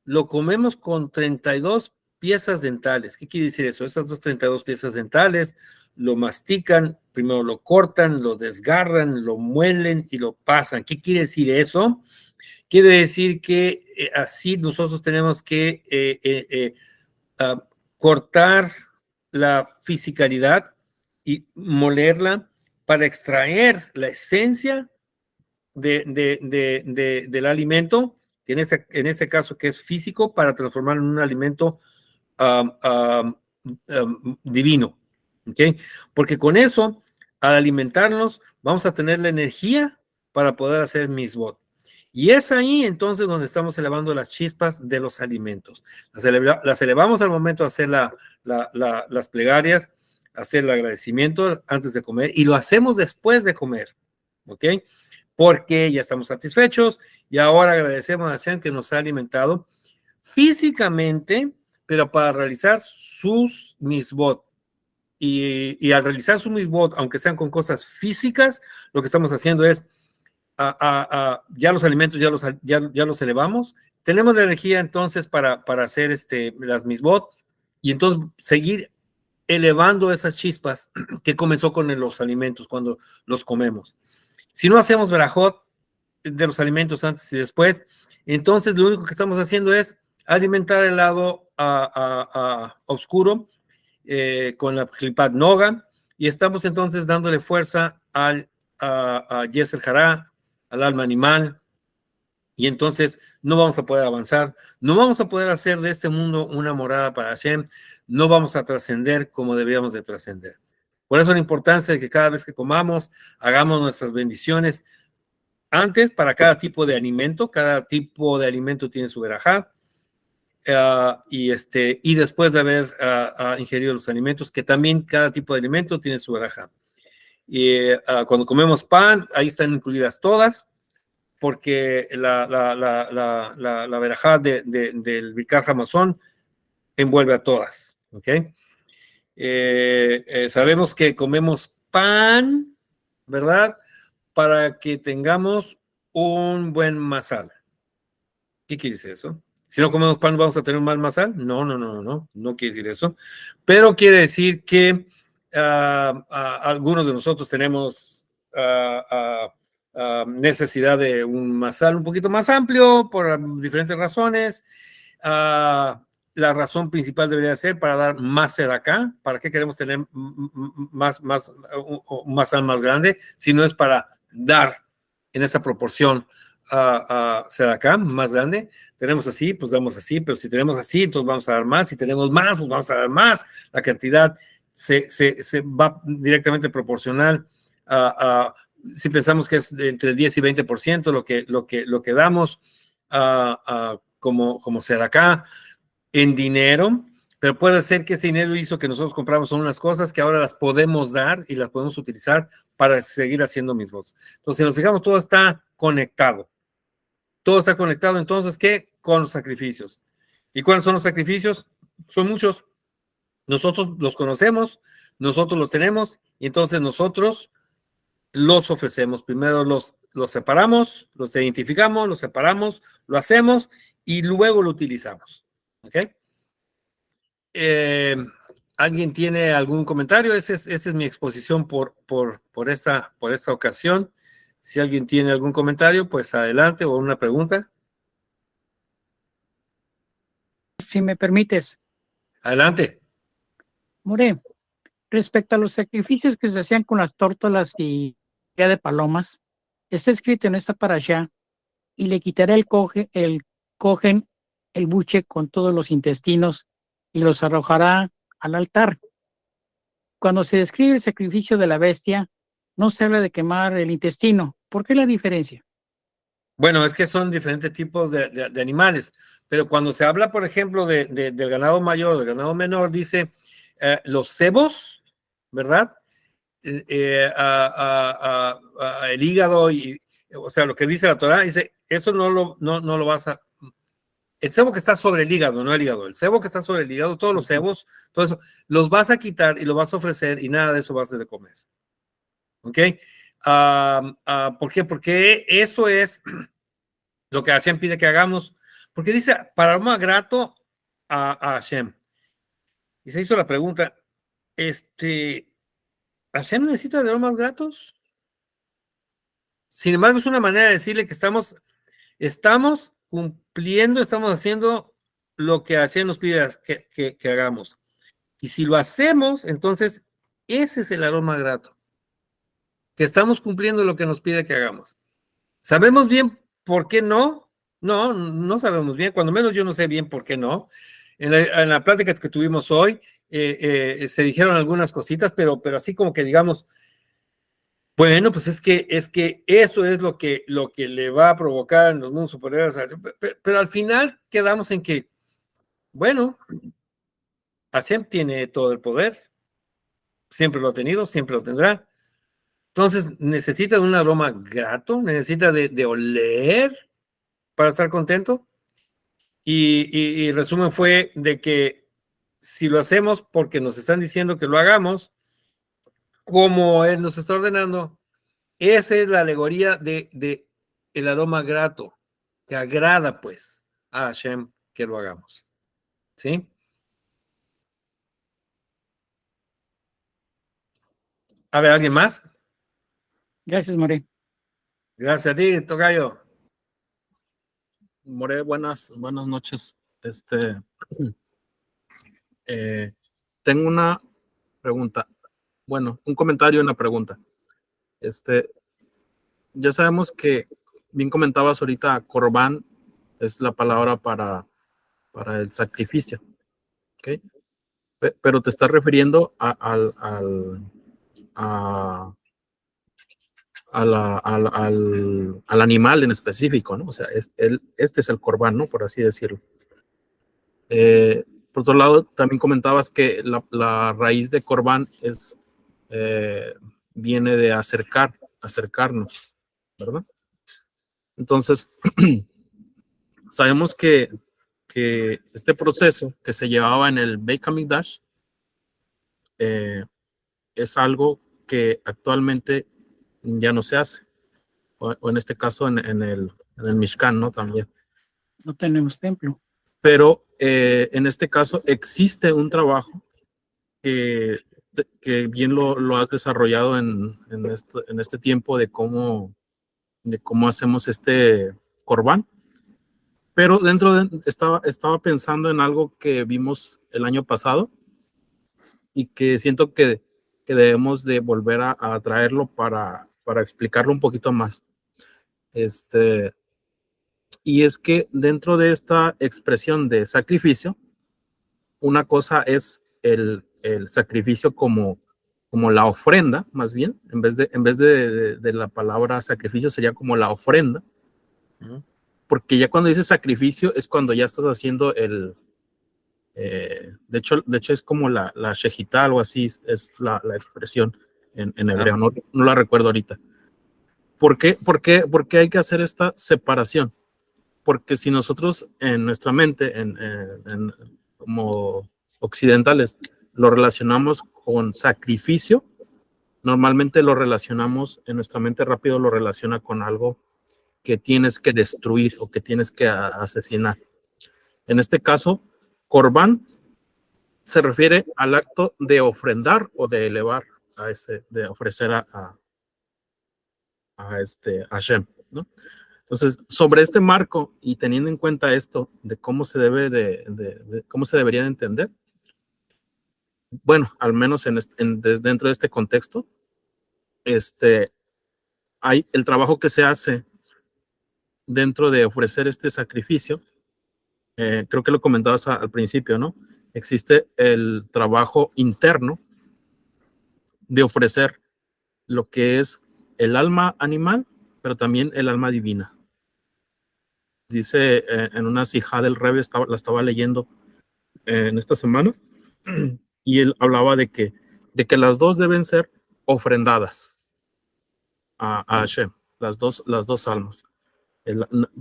lo comemos con 32 piezas dentales. ¿Qué quiere decir eso? Estas 32 piezas dentales lo mastican, primero lo cortan, lo desgarran, lo muelen y lo pasan. ¿Qué quiere decir eso? Quiere decir que así nosotros tenemos que cortar la fisicalidad y molerla para extraer la esencia del alimento, que en este caso que es físico, para transformarlo en un alimento divino. ¿Okay? Porque con eso, al alimentarnos, vamos a tener la energía para poder hacer misbot. Y es ahí entonces donde estamos elevando las chispas de los alimentos. Las elevamos al momento de hacer las plegarias, hacer el agradecimiento antes de comer, y lo hacemos después de comer. ¿Ok? Porque ya estamos satisfechos y ahora agradecemos a Hashem que nos ha alimentado físicamente, pero para realizar sus misbot. y al realizar su misbot, aunque sean con cosas físicas, lo que estamos haciendo es, ya los alimentos ya los elevamos, tenemos la energía entonces para hacer las misbot, y entonces seguir elevando esas chispas que comenzó con los alimentos cuando los comemos. Si no hacemos verajot de los alimentos antes y después, entonces lo único que estamos haciendo es alimentar el lado oscuro con la Klipat Noga, y estamos entonces dándole fuerza a Yeser Hará, al alma animal, y entonces no vamos a poder avanzar, no vamos a poder hacer de este mundo una morada para Hashem, no vamos a trascender como debíamos de trascender. Por eso la importancia de que cada vez que comamos, hagamos nuestras bendiciones antes para cada tipo de alimento tiene su verajá, y después de haber ingerido los alimentos, que también cada tipo de alimento tiene su verajá. Y cuando comemos pan, ahí están incluidas todas, porque la verajá del Birkat Hamazon envuelve a todas, ¿ok? Sabemos que comemos pan, ¿verdad? Para que tengamos un buen masal. ¿Qué quiere decir eso? Si no comemos pan, ¿vamos a tener un mal masal? No quiere decir eso. Pero quiere decir que algunos de nosotros tenemos necesidad de un masal un poquito más amplio por diferentes razones. La razón principal debería ser para dar más sedacá. ¿Para qué queremos tener un masal más grande? Si no es para dar en esa proporción sedacá más grande. Tenemos así, pues damos así, pero si tenemos así, entonces vamos a dar más. Si tenemos más, pues vamos a dar más. La cantidad se va directamente proporcional si pensamos que es entre el 10 y 20% lo que damos como sedacá en dinero, pero puede ser que ese dinero hizo que nosotros compramos unas cosas que ahora las podemos dar y las podemos utilizar para seguir haciendo mismos. Entonces, si nos fijamos, todo está conectado. Todo está conectado, entonces, ¿qué? Con los sacrificios. ¿Y cuáles son los sacrificios? Son muchos. Nosotros los conocemos, nosotros los tenemos, y entonces nosotros los ofrecemos. Primero los separamos, los identificamos, los separamos, lo hacemos, y luego lo utilizamos. ¿Ok? ¿Alguien tiene algún comentario? Esa es mi exposición por esta ocasión. Si alguien tiene algún comentario, pues adelante, o una pregunta. Si me permites. Adelante. More, respecto a los sacrificios que se hacían con las tórtolas y de palomas, está escrito en esta parashá, y le quitará el cojen, el buche con todos los intestinos, y los arrojará al altar. Cuando se describe el sacrificio de la bestia, no se habla de quemar el intestino. ¿Por qué la diferencia? Bueno, es que son diferentes tipos de animales, pero cuando se habla, por ejemplo, del ganado mayor, del ganado menor, dice los cebos, ¿verdad? El hígado, o sea, lo que dice la Torá, dice, eso no lo vas a... El cebo que está sobre el hígado, no el hígado, el cebo que está sobre el hígado, todos los cebos, todo eso, los vas a quitar y lo vas a ofrecer, y nada de eso vas a de comer. ¿Ok? ¿Por qué? Porque eso es lo que Hashem pide que hagamos, porque dice, para aroma grato a Hashem. Y se hizo la pregunta, ¿Hashem necesita de aromas gratos? Sin embargo, es una manera de decirle que estamos cumpliendo, estamos haciendo lo que Hashem nos pide que hagamos. Y si lo hacemos, entonces ese es el aroma grato, que estamos cumpliendo lo que nos pide que hagamos. ¿Sabemos bien por qué no? No sabemos bien, cuando menos yo no sé bien por qué no. En la plática que tuvimos hoy, se dijeron algunas cositas, pero así como que digamos, bueno, pues es que esto es lo que le va a provocar en los mundos superiores, pero al final quedamos en que, bueno, Hashem tiene todo el poder, siempre lo ha tenido, siempre lo tendrá. Entonces necesita de un aroma grato, necesita de oler para estar contento. Y el resumen fue de que si lo hacemos porque nos están diciendo que lo hagamos, como Él nos está ordenando, esa es la alegoría de el aroma grato, que agrada pues a Hashem que lo hagamos. ¿Sí? A ver, ¿alguien más? Gracias, More. Gracias a ti, tocayo. More, buenas noches. Tengo una pregunta. Bueno, un comentario y una pregunta. Ya sabemos que, bien comentabas ahorita, Corbán es la palabra para el sacrificio, ¿ok? Pero te estás refiriendo al animal en específico, ¿no? O sea, este es el Corbán, ¿no? Por así decirlo. Por otro lado, también comentabas que la raíz de Corbán viene de acercarnos, ¿verdad? Entonces, sabemos que este proceso que se llevaba en el Beit HaMikdash es algo que actualmente ya no se hace, o en este caso en el Mishkan, ¿no? También. No tenemos templo. Pero en este caso existe un trabajo que bien lo has desarrollado en este tiempo de cómo hacemos este Corbán. Pero estaba pensando en algo que vimos el año pasado y que siento que debemos de volver a traerlo para explicarlo un poquito más. Y es que dentro de esta expresión de sacrificio, una cosa es el sacrificio como la ofrenda, más bien, en vez de la palabra sacrificio sería como la ofrenda, porque ya cuando dices sacrificio es cuando ya estás haciendo de hecho es como la shejitá, algo así es la expresión en hebreo, no la recuerdo ahorita. ¿Por qué hay que hacer esta separación? Porque si nosotros en nuestra mente, como occidentales, lo relacionamos con sacrificio, normalmente lo relacionamos en nuestra mente rápido, lo relaciona con algo que tienes que destruir o que tienes que asesinar. En este caso, Corbán se refiere al acto de ofrendar o de elevar de ofrecer a Hashem, ¿no? Entonces, sobre este marco y teniendo en cuenta esto de cómo se cómo se debería de entender, bueno, al menos dentro de este contexto, hay el trabajo que se hace dentro de ofrecer este sacrificio. Creo que lo comentabas al principio, ¿no? Existe el trabajo interno de ofrecer lo que es el alma animal, pero también el alma divina. Dice en una sijá del Rebbe, la estaba leyendo en esta semana, y él hablaba de que las dos deben ser ofrendadas a Hashem, las dos almas.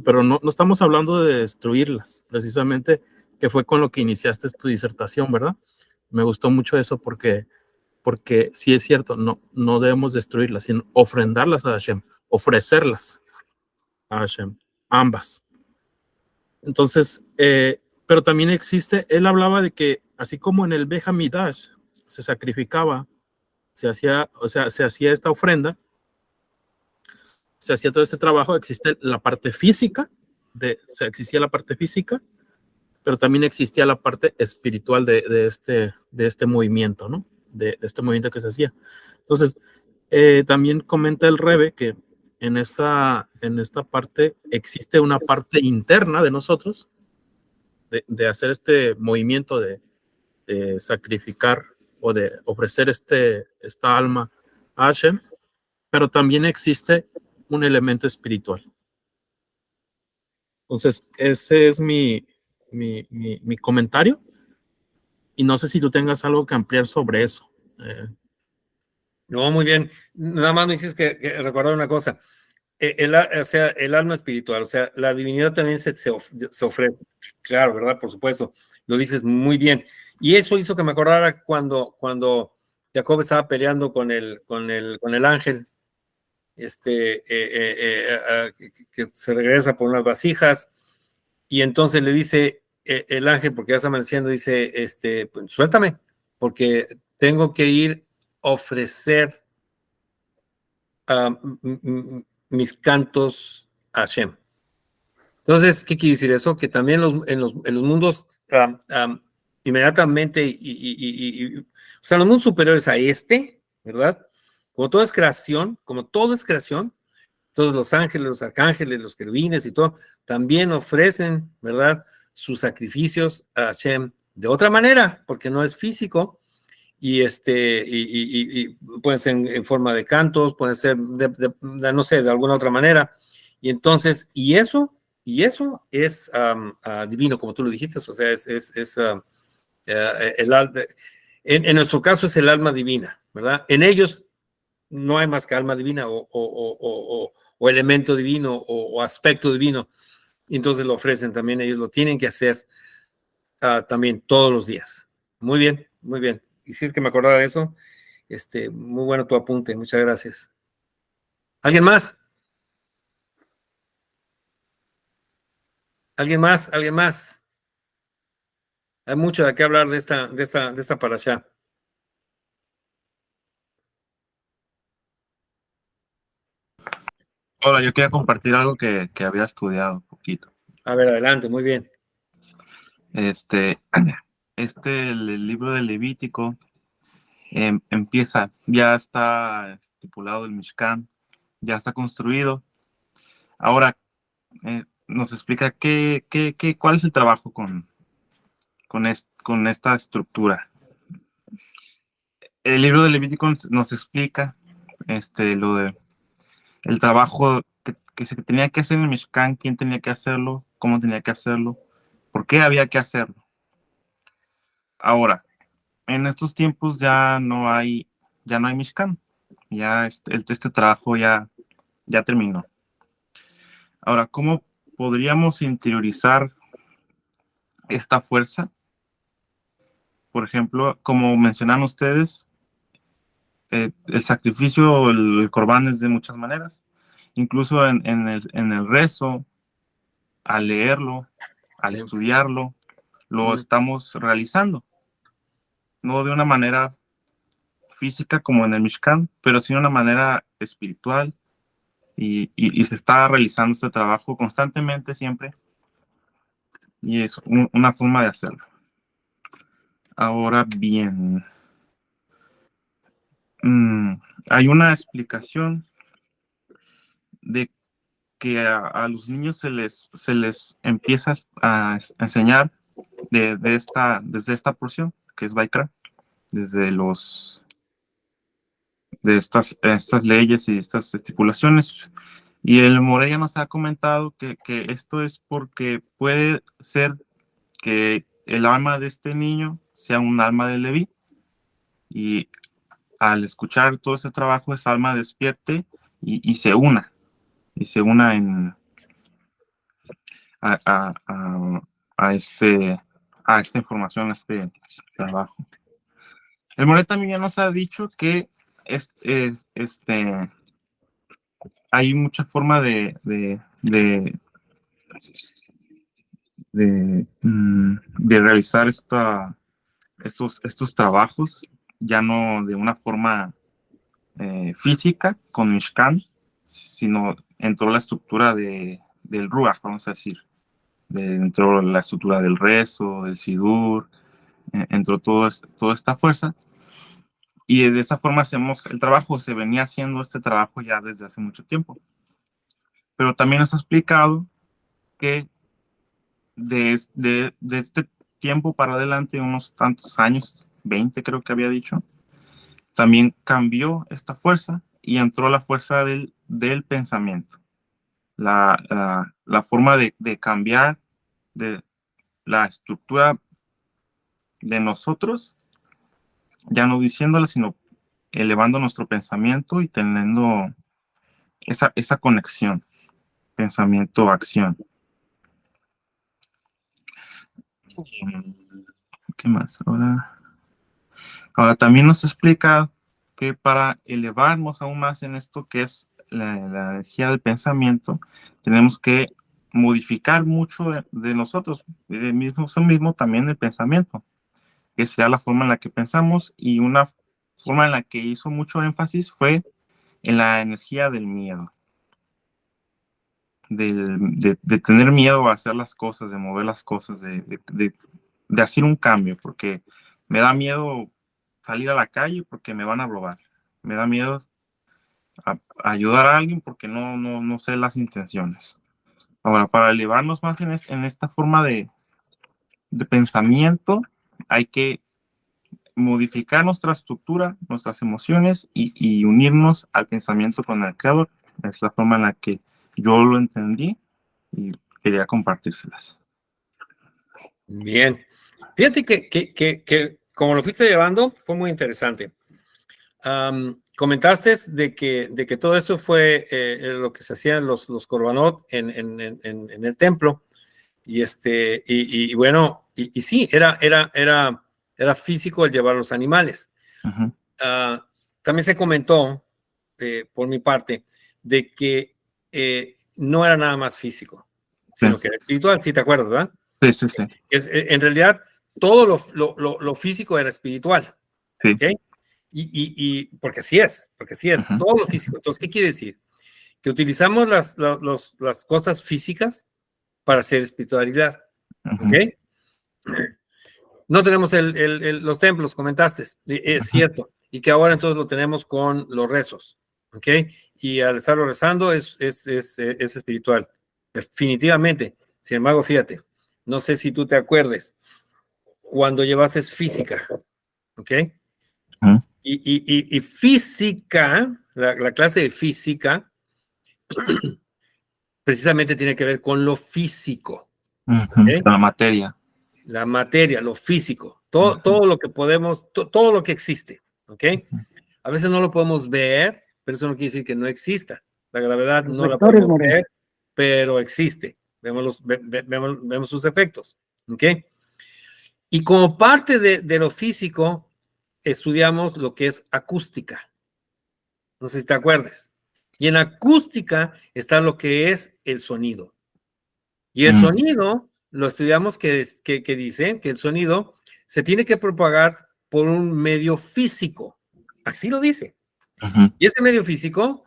Pero no estamos hablando de destruirlas, precisamente, que fue con lo que iniciaste tu disertación, ¿verdad? Me gustó mucho eso porque sí es cierto, no debemos destruirlas, sino ofrendarlas a Hashem, ofrecerlas a Hashem, ambas. Entonces, pero también existe, él hablaba de que así como en el Beit HaMikdash se sacrificaba, se hacía esta ofrenda, se hacía todo este trabajo, existe la parte física, existía la parte física, pero también existía la parte espiritual de este movimiento, ¿no? De este movimiento que se hacía. Entonces, también comenta el Rebbe que en esta parte existe una parte interna de nosotros, de hacer este movimiento de sacrificar o de ofrecer esta alma a Hashem, pero también existe un elemento espiritual. Entonces, ese es mi comentario, y no sé si tú tengas algo que ampliar sobre eso. No, muy bien. Nada más me hiciste que recordar una cosa. o sea, el alma espiritual, o sea, la divinidad también se ofrece. Claro, ¿verdad? Por supuesto, lo dices muy bien. Y eso hizo que me acordara cuando Jacob estaba peleando con el ángel, que se regresa por unas vasijas, y entonces le dice el ángel, porque ya está amaneciendo, dice, pues, suéltame, porque tengo que ir a ofrecer mis cantos a Hashem. Entonces, ¿qué quiere decir eso? Que también en los mundos inmediatamente, o sea, los mundos superiores a ¿verdad? Como todo es creación, todos los ángeles, los arcángeles, los querubines y todo, también ofrecen, ¿verdad? Sus sacrificios a Hashem de otra manera, porque no es físico, y pueden ser en forma de cantos, pueden ser no sé, de alguna otra manera. Y entonces, y eso es divino, como tú lo dijiste, o sea, en nuestro caso es el alma divina, ¿verdad? En ellos no hay más que alma divina o elemento divino o aspecto divino, y entonces lo ofrecen también, ellos lo tienen que hacer también todos los días. Muy bien, muy bien. Quisiera que me acordara de eso. Muy bueno tu apunte, muchas gracias. ¿Alguien más? ¿Alguien más? ¿Alguien más? Hay mucho de qué hablar de esta parashá. Hola, yo quería compartir algo que había estudiado un poquito. A ver, adelante, muy bien. Este, el libro de Levítico empieza, ya está estipulado el Mishkan, ya está construido. Ahora nos explica cuál es el trabajo con esta estructura. El libro de Levítico nos explica lo de el trabajo que se tenía que hacer en el Mishkan, quién tenía que hacerlo, cómo tenía que hacerlo, por qué había que hacerlo. Ahora, en estos tiempos ya no hay Mishkan, ya este trabajo ya terminó. Ahora, ¿cómo podríamos interiorizar esta fuerza? Por ejemplo, como mencionan ustedes, el sacrificio, el corbán es de muchas maneras, incluso en el rezo, al leerlo, al estudiarlo, lo estamos realizando, no de una manera física como en el Mishkan, pero sí de una manera espiritual, y se está realizando este trabajo constantemente siempre, y es una forma de hacerlo. Ahora bien, hay una explicación de que a los niños se les empieza a enseñar desde esta porción, que es Vaikra, de estas leyes y estas estipulaciones. Y el Moreira nos ha comentado que esto es porque puede ser que el alma de este niño sea un alma de Leví, y al escuchar todo ese trabajo, esa alma despierte y se una a esta información, a este trabajo. El Moret también ya nos ha dicho que hay mucha forma de realizar estos trabajos, ya no de una forma física con Mishkan, sino entró la estructura del Ruach, vamos a decir, entró la estructura del rezo, del Sidur, entró toda esta fuerza, y de esa forma hacemos el trabajo. Se venía haciendo este trabajo ya desde hace mucho tiempo, pero también nos ha explicado que de este tiempo para adelante, unos tantos años, 20 creo que había dicho, también cambió esta fuerza y entró la fuerza del pensamiento, la forma de cambiar de la estructura de nosotros, ya no diciéndola, sino elevando nuestro pensamiento y teniendo esa conexión, pensamiento-acción. ¿Qué más? Ahora también nos explica que para elevarnos aún más en esto que es la energía del pensamiento, tenemos que modificar mucho de nosotros, eso mismo también el pensamiento, que sería la forma en la que pensamos, y una forma en la que hizo mucho énfasis fue en la energía del miedo, de tener miedo a hacer las cosas, de mover las cosas, de hacer un cambio, porque me da miedo salir a la calle porque me van a robar, me da miedo a ayudar a alguien porque no sé las intenciones. Ahora, para elevarnos más en esta forma de pensamiento, hay que modificar nuestra estructura, nuestras emociones y unirnos al pensamiento con el creador. Es la forma en la que yo lo entendí y quería compartírselas. Bien. Fíjate que como lo fuiste llevando, fue muy interesante. Comentaste de que todo eso fue lo que se hacían los korbanot en el templo. Y bueno, y sí, era físico el llevar los animales. Uh-huh. También se comentó, por mi parte, de que no era nada más físico, sino Sí. que era espiritual, si te acuerdas, ¿verdad? Sí. En realidad, todo lo físico era espiritual. Sí. ¿Okay? Y porque así es, Uh-huh. todo lo físico. Entonces, ¿qué quiere decir? Que utilizamos las cosas físicas para hacer espiritualidad. ¿Ok? No tenemos los templos, comentaste, es cierto, y que ahora entonces lo tenemos con los rezos, ¿ok? Y al estarlo rezando es espiritual, definitivamente. Sin embargo, fíjate, no sé si tú te acuerdes, cuando llevaste física, ¿ok? Uh-huh. Y física, la clase de física, precisamente tiene que ver con lo físico. Uh-huh. ¿Okay? La materia. La materia, lo físico, todo lo que podemos, todo lo que existe, ¿ok? A veces no lo podemos ver, pero eso no quiere decir que no exista. La gravedad Los no la vectores, podemos More. ver, pero existe. Vemos sus efectos, ¿ok? Y como parte de lo físico, estudiamos lo que es acústica. No sé si te acuerdas. Y en acústica está lo que es el sonido. Y el sonido, lo estudiamos que dice que el sonido se tiene que propagar por un medio físico. Así lo dice. Uh-huh. Y ese medio físico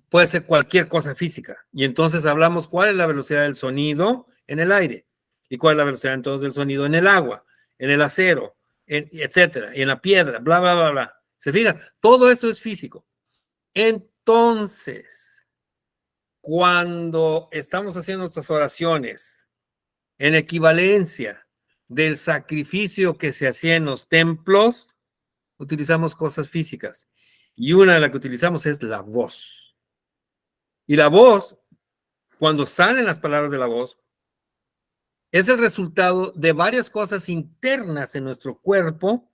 puede ser cualquier cosa física. Y entonces hablamos cuál es la velocidad del sonido en el aire. Y cuál es la velocidad entonces del sonido en el agua, en el acero, etcétera, y en la piedra, bla, bla, bla, bla. ¿Se fijan? Todo eso es físico. Entonces, cuando estamos haciendo nuestras oraciones, en equivalencia del sacrificio que se hacía en los templos, utilizamos cosas físicas. Y una de las que utilizamos es la voz. Y la voz, cuando salen las palabras de la voz, es el resultado de varias cosas internas en nuestro cuerpo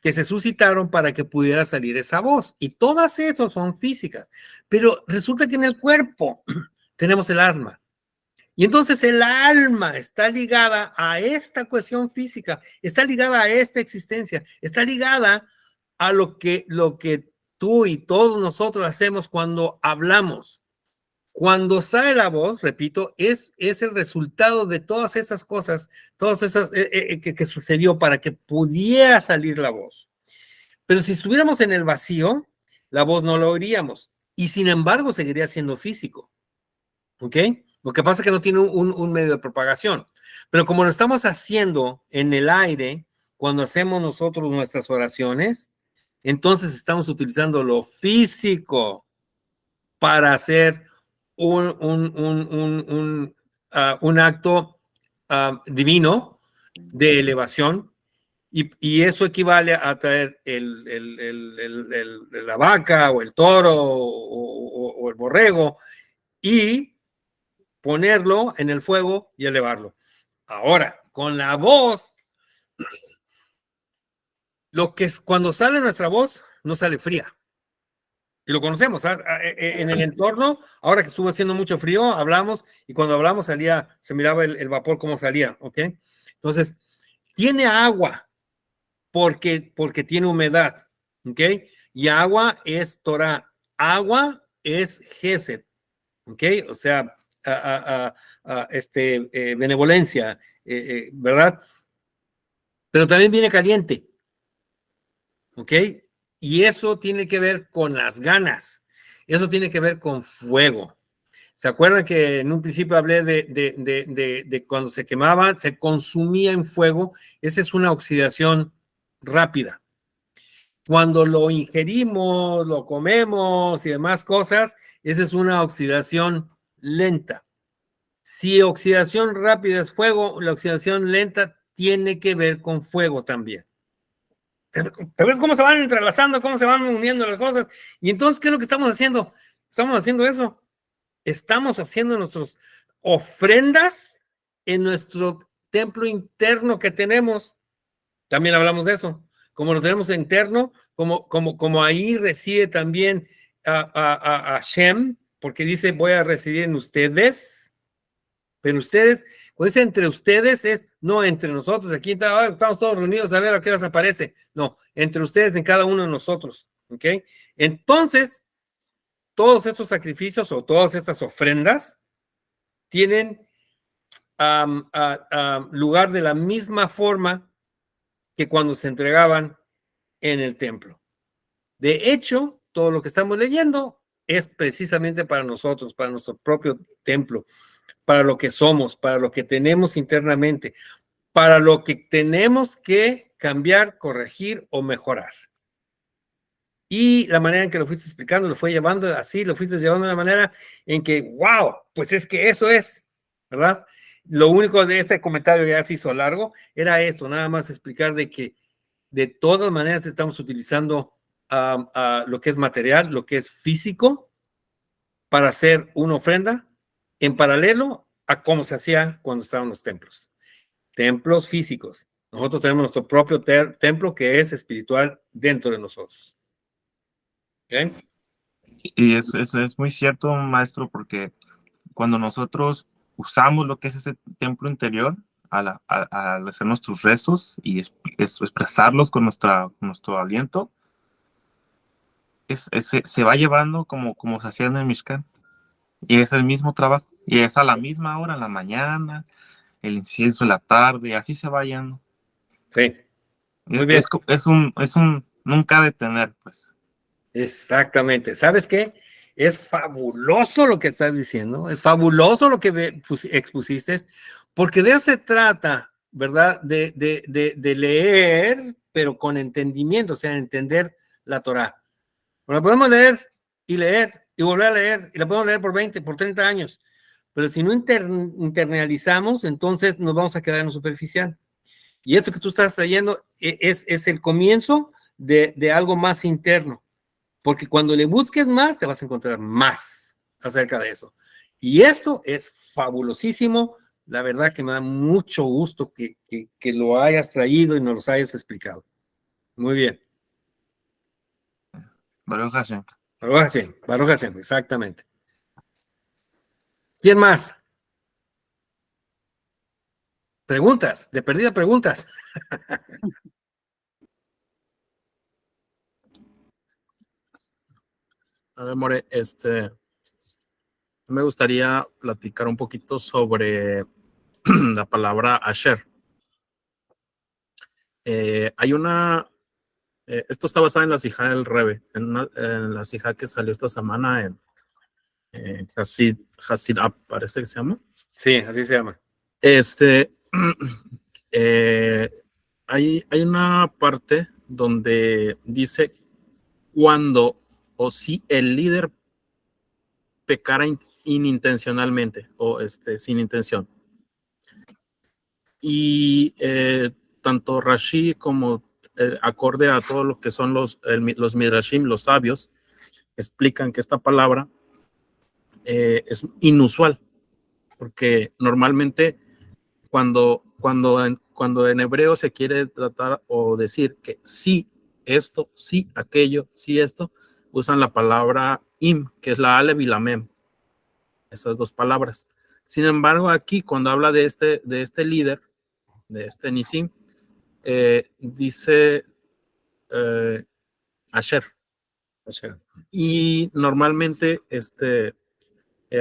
que se suscitaron para que pudiera salir esa voz. Y todas esas son físicas. Pero resulta que en el cuerpo tenemos el alma. Y entonces el alma está ligada a esta cuestión física, está ligada a esta existencia, está ligada a lo que tú y todos nosotros hacemos cuando hablamos. Cuando sale la voz, repito, es el resultado de todas esas cosas, todas esas que sucedió para que pudiera salir la voz. Pero si estuviéramos en el vacío, la voz no la oiríamos y sin embargo seguiría siendo físico. ¿Ok? Lo que pasa es que no tiene un medio de propagación. Pero como lo estamos haciendo en el aire, cuando hacemos nosotros nuestras oraciones, entonces estamos utilizando lo físico para hacer un acto divino de elevación y eso equivale a traer la vaca o el toro o el borrego y ponerlo en el fuego y elevarlo. Ahora, con la voz, lo que es cuando sale nuestra voz, no sale fría. Y lo conocemos, en el entorno, ahora que estuvo haciendo mucho frío, hablamos, y cuando hablamos se miraba el vapor cómo salía, ¿ok? Entonces, tiene agua porque tiene humedad, ¿ok? Y agua es Torah, agua es Gesed, ¿ok? O sea, benevolencia, ¿verdad? Pero también viene caliente, ¿ok? Y eso tiene que ver con las ganas, eso tiene que ver con fuego. ¿Se acuerdan que en un principio hablé de cuando se quemaba, se consumía en fuego? Esa es una oxidación rápida. Cuando lo ingerimos, lo comemos y demás cosas, esa es una oxidación lenta. Si oxidación rápida es fuego, la oxidación lenta tiene que ver con fuego también. ¿Ves cómo se van entrelazando, cómo se van uniendo las cosas? Y entonces, ¿qué es lo que estamos haciendo? Estamos haciendo eso. Estamos haciendo nuestras ofrendas en nuestro templo interno que tenemos. También hablamos de eso. Como lo tenemos interno, como ahí reside también a Shem, porque dice, voy a residir en ustedes. Pero ustedes, cuando dice entre ustedes, es no entre nosotros. Aquí estamos todos reunidos a ver a qué hora aparece. No, entre ustedes en cada uno de nosotros. ¿Ok? Entonces, todos estos sacrificios o todas estas ofrendas tienen lugar de la misma forma que cuando se entregaban en el templo. De hecho, todo lo que estamos leyendo es precisamente para nosotros, para nuestro propio templo, para lo que somos, para lo que tenemos internamente, para lo que tenemos que cambiar, corregir o mejorar. Y la manera en que lo fuiste explicando, lo fue llevando así, lo fuiste llevando de una manera en que, wow, pues es que eso es, ¿verdad? Lo único de este comentario ya se hizo largo, era esto, nada más explicar de que de todas maneras estamos utilizando lo que es material, lo que es físico, para hacer una ofrenda en paralelo a cómo se hacía cuando estaban los templos. Templos físicos. Nosotros tenemos nuestro propio templo que es espiritual dentro de nosotros. ¿Okay? Y eso es muy cierto, maestro, porque cuando nosotros usamos lo que es ese templo interior al hacer nuestros rezos y expresarlos con nuestro aliento, se va llevando como se hacía en el Mishkan. Y es el mismo trabajo. Y es a la misma hora, en la mañana, el incienso en la tarde, y así se va yendo. Sí. Muy bien. Es un nunca detener, pues. Exactamente. ¿Sabes qué? Es fabuloso lo que estás diciendo, es fabuloso lo que expusiste, porque de eso se trata, ¿verdad? De leer, pero con entendimiento, o sea, entender la Torá. La podemos leer y volver a leer, y la podemos leer por 20, por 30 años, pero si no internalizamos, entonces nos vamos a quedar en lo superficial. Y esto que tú estás trayendo es el comienzo de algo más interno. Porque cuando le busques más, te vas a encontrar más acerca de eso. Y esto es fabulosísimo. La verdad que me da mucho gusto que lo hayas traído y nos lo hayas explicado. Muy bien. Baruch Hashem. Baruch Hashem, Baruch Hashem, exactamente. ¿Quién más? Preguntas, de perdida preguntas. A ver, More, me gustaría platicar un poquito sobre la palabra Asher. Hay esto está basado en la Sijá del Rebe, en la Sijá que salió esta semana en Hasid Up, parece que se llama. Sí, así se llama. Hay una parte donde dice cuando o si el líder pecara inintencionalmente o sin intención. Y tanto Rashi como acorde a todo lo que son los Midrashim, los sabios, explican que esta palabra es inusual, porque normalmente cuando en hebreo se quiere tratar o decir que sí esto, sí aquello, sí esto, usan la palabra im, que es la alef y la mem, esas dos palabras. Sin embargo, aquí cuando habla de este líder, de este Nisim, dice Asher. Y normalmente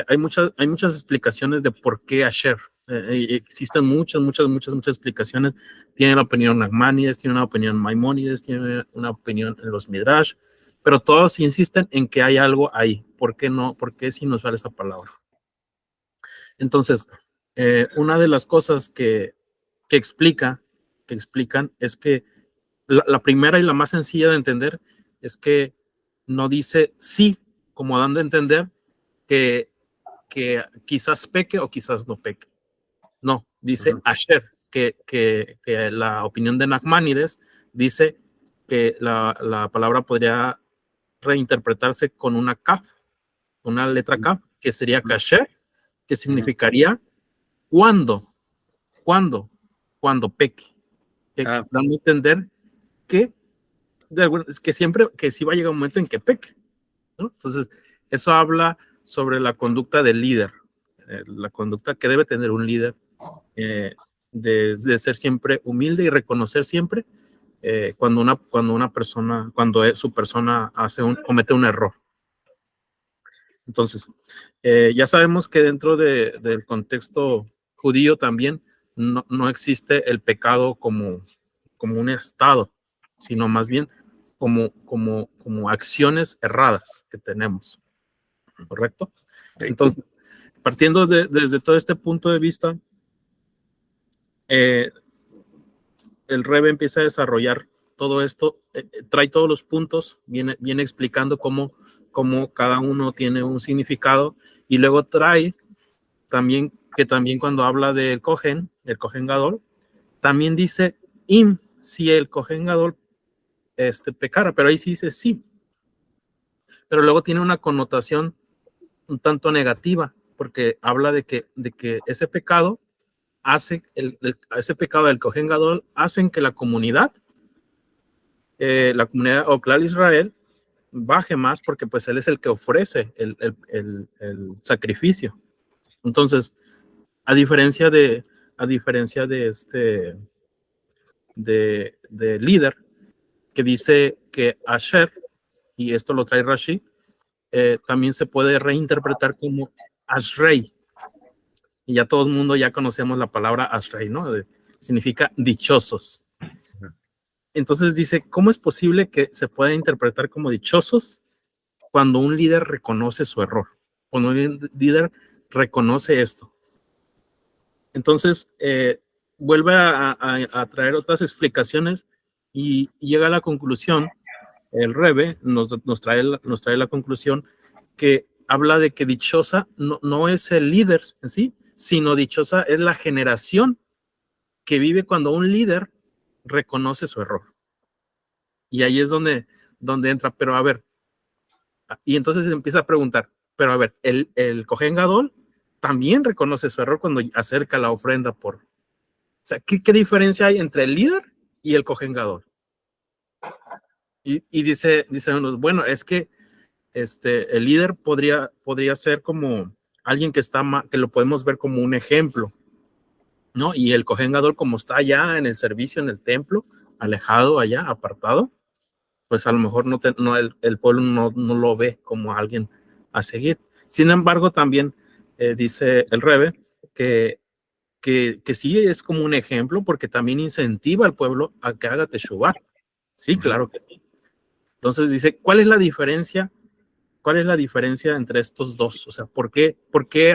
hay muchas explicaciones de por qué Asher. Existen muchas explicaciones. Tiene la opinión Nachmanides, tiene una opinión Maimónides, tiene una opinión en los Midrash, pero todos insisten en que hay algo ahí. ¿Por qué no? ¿Por qué es inusual esa palabra? Entonces, una de las cosas que explican es que la primera y la más sencilla de entender es que no dice sí, como dando a entender que quizás peque o quizás no peque. No, dice Asher, que la opinión de Nachmanides dice que la palabra podría reinterpretarse con una kaf, una letra kaf, que sería kasher, que significaría cuando peque. Dando a entender que siempre, que sí va a llegar un momento en que peque, ¿no? Entonces, eso habla sobre la conducta del líder, la conducta que debe tener un líder, de ser siempre humilde y reconocer siempre cuando su persona comete un error. Entonces, ya sabemos que dentro del contexto judío también no existe el pecado como un estado, sino más bien como acciones erradas que tenemos, ¿correcto? Entonces, partiendo desde todo este punto de vista, el Rebbe empieza a desarrollar todo esto, trae todos los puntos, viene explicando cómo cada uno tiene un significado, y luego trae también cuando habla del Kohen Gadol, también dice si el Kohen Gadol pecara, pero ahí sí dice sí, pero luego tiene una connotación un tanto negativa, porque habla de que ese pecado hace, ese pecado del Kohen Gadol hacen que la comunidad Oclal Israel baje más, porque pues él es el que ofrece el sacrificio. Entonces, a diferencia de líder, que dice que Asher, y esto lo trae Rashi, también se puede reinterpretar como Ashrei, y ya todo el mundo ya conocemos la palabra Ashrei, ¿no? Significa dichosos. Entonces dice, ¿cómo es posible que se pueda interpretar como dichosos cuando un líder reconoce su error? Cuando un líder reconoce esto. Entonces, vuelve a traer otras explicaciones y llega a la conclusión, el Rebbe nos trae la conclusión, que habla de que dichosa no es el líder en sí, sino dichosa es la generación que vive cuando un líder reconoce su error. Y ahí es donde entra, pero a ver, y entonces empieza a preguntar, pero a ver, el Kohen Gadol también reconoce su error cuando acerca la ofrenda o sea, ¿qué diferencia hay entre el líder y el Kohen Gadol? Y dice uno, bueno, es que el líder podría ser como alguien que lo podemos ver como un ejemplo, ¿no? Y el Kohen Gadol, como está allá en el servicio, en el templo, alejado allá, apartado, pues a lo mejor el pueblo no lo ve como alguien a seguir. Sin embargo, también dice el Rebbe que sí es como un ejemplo, porque también incentiva al pueblo a que haga teshuvá. Sí, claro que sí. Entonces dice, ¿cuál es la diferencia? ¿Cuál es la diferencia entre estos dos? O sea, ¿por qué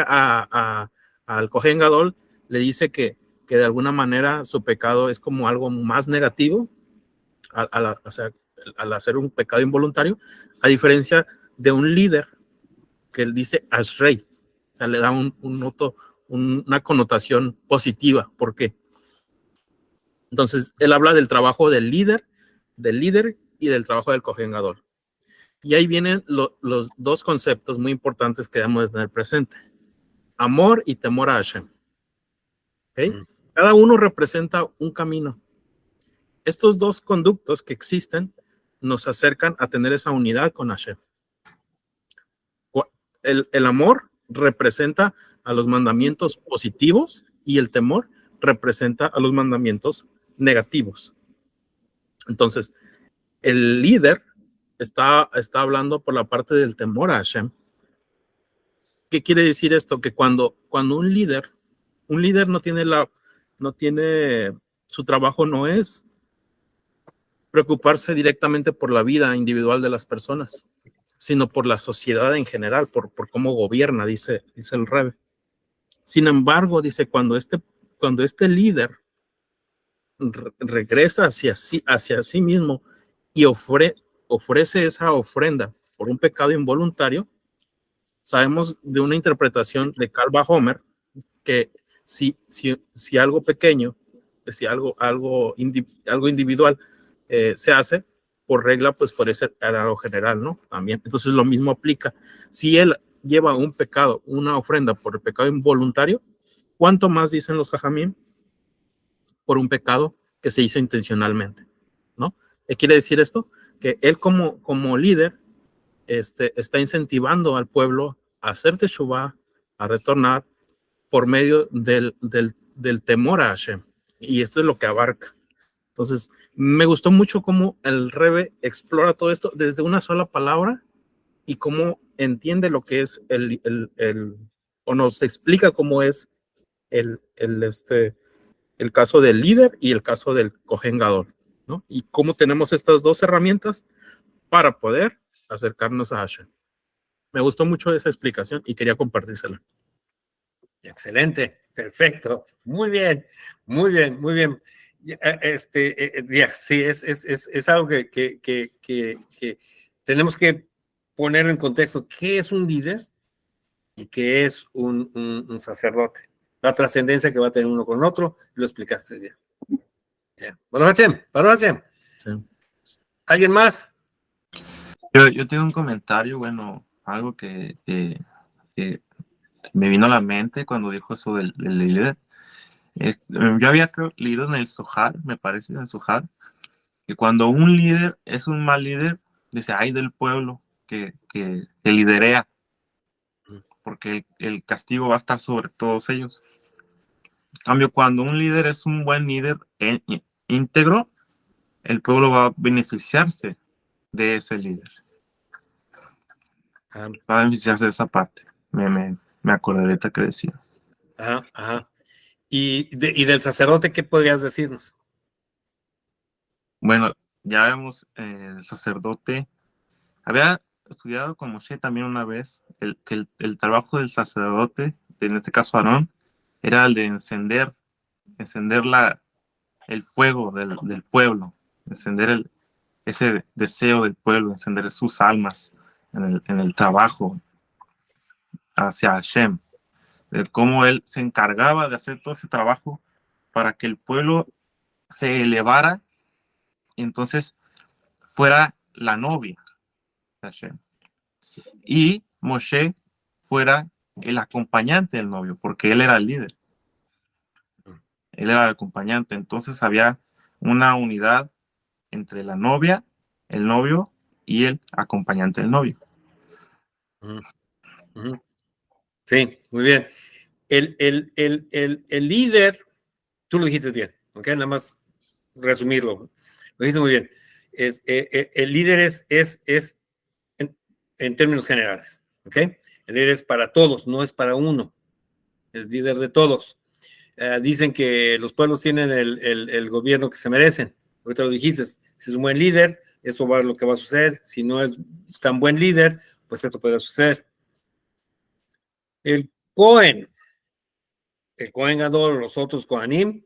al Kohen Gadol le dice que de alguna manera su pecado es como algo más negativo, o sea, al hacer un pecado involuntario, a diferencia de un líder que él dice Ashrei? O sea, le da una connotación positiva. ¿Por qué? Entonces, él habla del trabajo del líder y del trabajo del Kohen Gadol. Y ahí vienen los dos conceptos muy importantes que debemos de tener presente: amor y temor a Hashem. ¿Okay? Cada uno representa un camino. Estos dos conductos que existen nos acercan a tener esa unidad con Hashem. el amor representa a los mandamientos positivos y el temor representa a los mandamientos negativos. Entonces, el líder está hablando por la parte del temor a Hashem. ¿Qué quiere decir esto? Que cuando un líder no tiene, su trabajo no es preocuparse directamente por la vida individual de las personas, sino por la sociedad en general, por cómo gobierna, dice el Rebbe. Sin embargo, dice, cuando este líder regresa hacia sí mismo y ofrece esa ofrenda por un pecado involuntario, sabemos de una interpretación de Karl Homer que si algo pequeño, si algo individual se hace, por regla, pues puede ser algo general, ¿no? También. Entonces lo mismo aplica. Si él lleva un pecado, una ofrenda por el pecado involuntario, ¿cuánto más dicen los Jajamim por un pecado que se hizo intencionalmente? ¿No? ¿Qué quiere decir esto? Que él como líder está incentivando al pueblo a hacer teshuvá, a retornar por medio del temor a Hashem. Y esto es lo que abarca. Entonces, me gustó mucho cómo el Rebbe explora todo esto desde una sola palabra y cómo entiende lo que es o nos explica cómo es el caso del líder y el caso del Kohen Gadol, ¿no? Y cómo tenemos estas dos herramientas para poder acercarnos a Hashem. Me gustó mucho esa explicación y quería compartírsela. Excelente, perfecto, muy bien, muy bien, muy bien. Sí, es algo que tenemos que poner en contexto. ¿Qué es un líder y qué es un sacerdote? La trascendencia que va a tener uno con otro, lo explicaste bien. Baruch Hashem. Sí. ¿Alguien más? Yo tengo un comentario, bueno, algo que me vino a la mente cuando dijo eso del líder. Yo había leído en el Zohar, me parece, en el Zohar, que cuando un líder es un mal líder, dice, ay del pueblo que liderea, porque el castigo va a estar sobre todos ellos. En cambio, cuando un líder es un buen líder íntegro, el pueblo va a beneficiarse de ese líder. Va a beneficiarse de esa parte. Me acordé ahorita que decía. Ajá. ¿Y del sacerdote qué podrías decirnos? Bueno, ya vemos el sacerdote. Había estudiado con Moshe también una vez que el trabajo del sacerdote, en este caso Aarón, era el de encender el fuego del pueblo, encender ese deseo del pueblo, encender sus almas en el trabajo hacia Hashem. De cómo él se encargaba de hacer todo ese trabajo para que el pueblo se elevara y entonces fuera la novia de Hashem. Y Moshe fuera el acompañante del novio, porque él era el líder. Él era el acompañante. Entonces había una unidad entre la novia, el novio y el acompañante del novio. Sí, muy bien. El líder, tú lo dijiste bien, ¿ok? Nada más resumirlo. Lo dijiste muy bien. El líder es en términos generales, ¿ok? El líder es para todos, no es para uno. Es líder de todos. Dicen que los pueblos tienen el gobierno que se merecen. Ahorita lo dijiste, si es un buen líder, eso va a lo que va a suceder. Si no es tan buen líder, pues esto puede suceder. El Cohen Gadol, los otros Kohanim,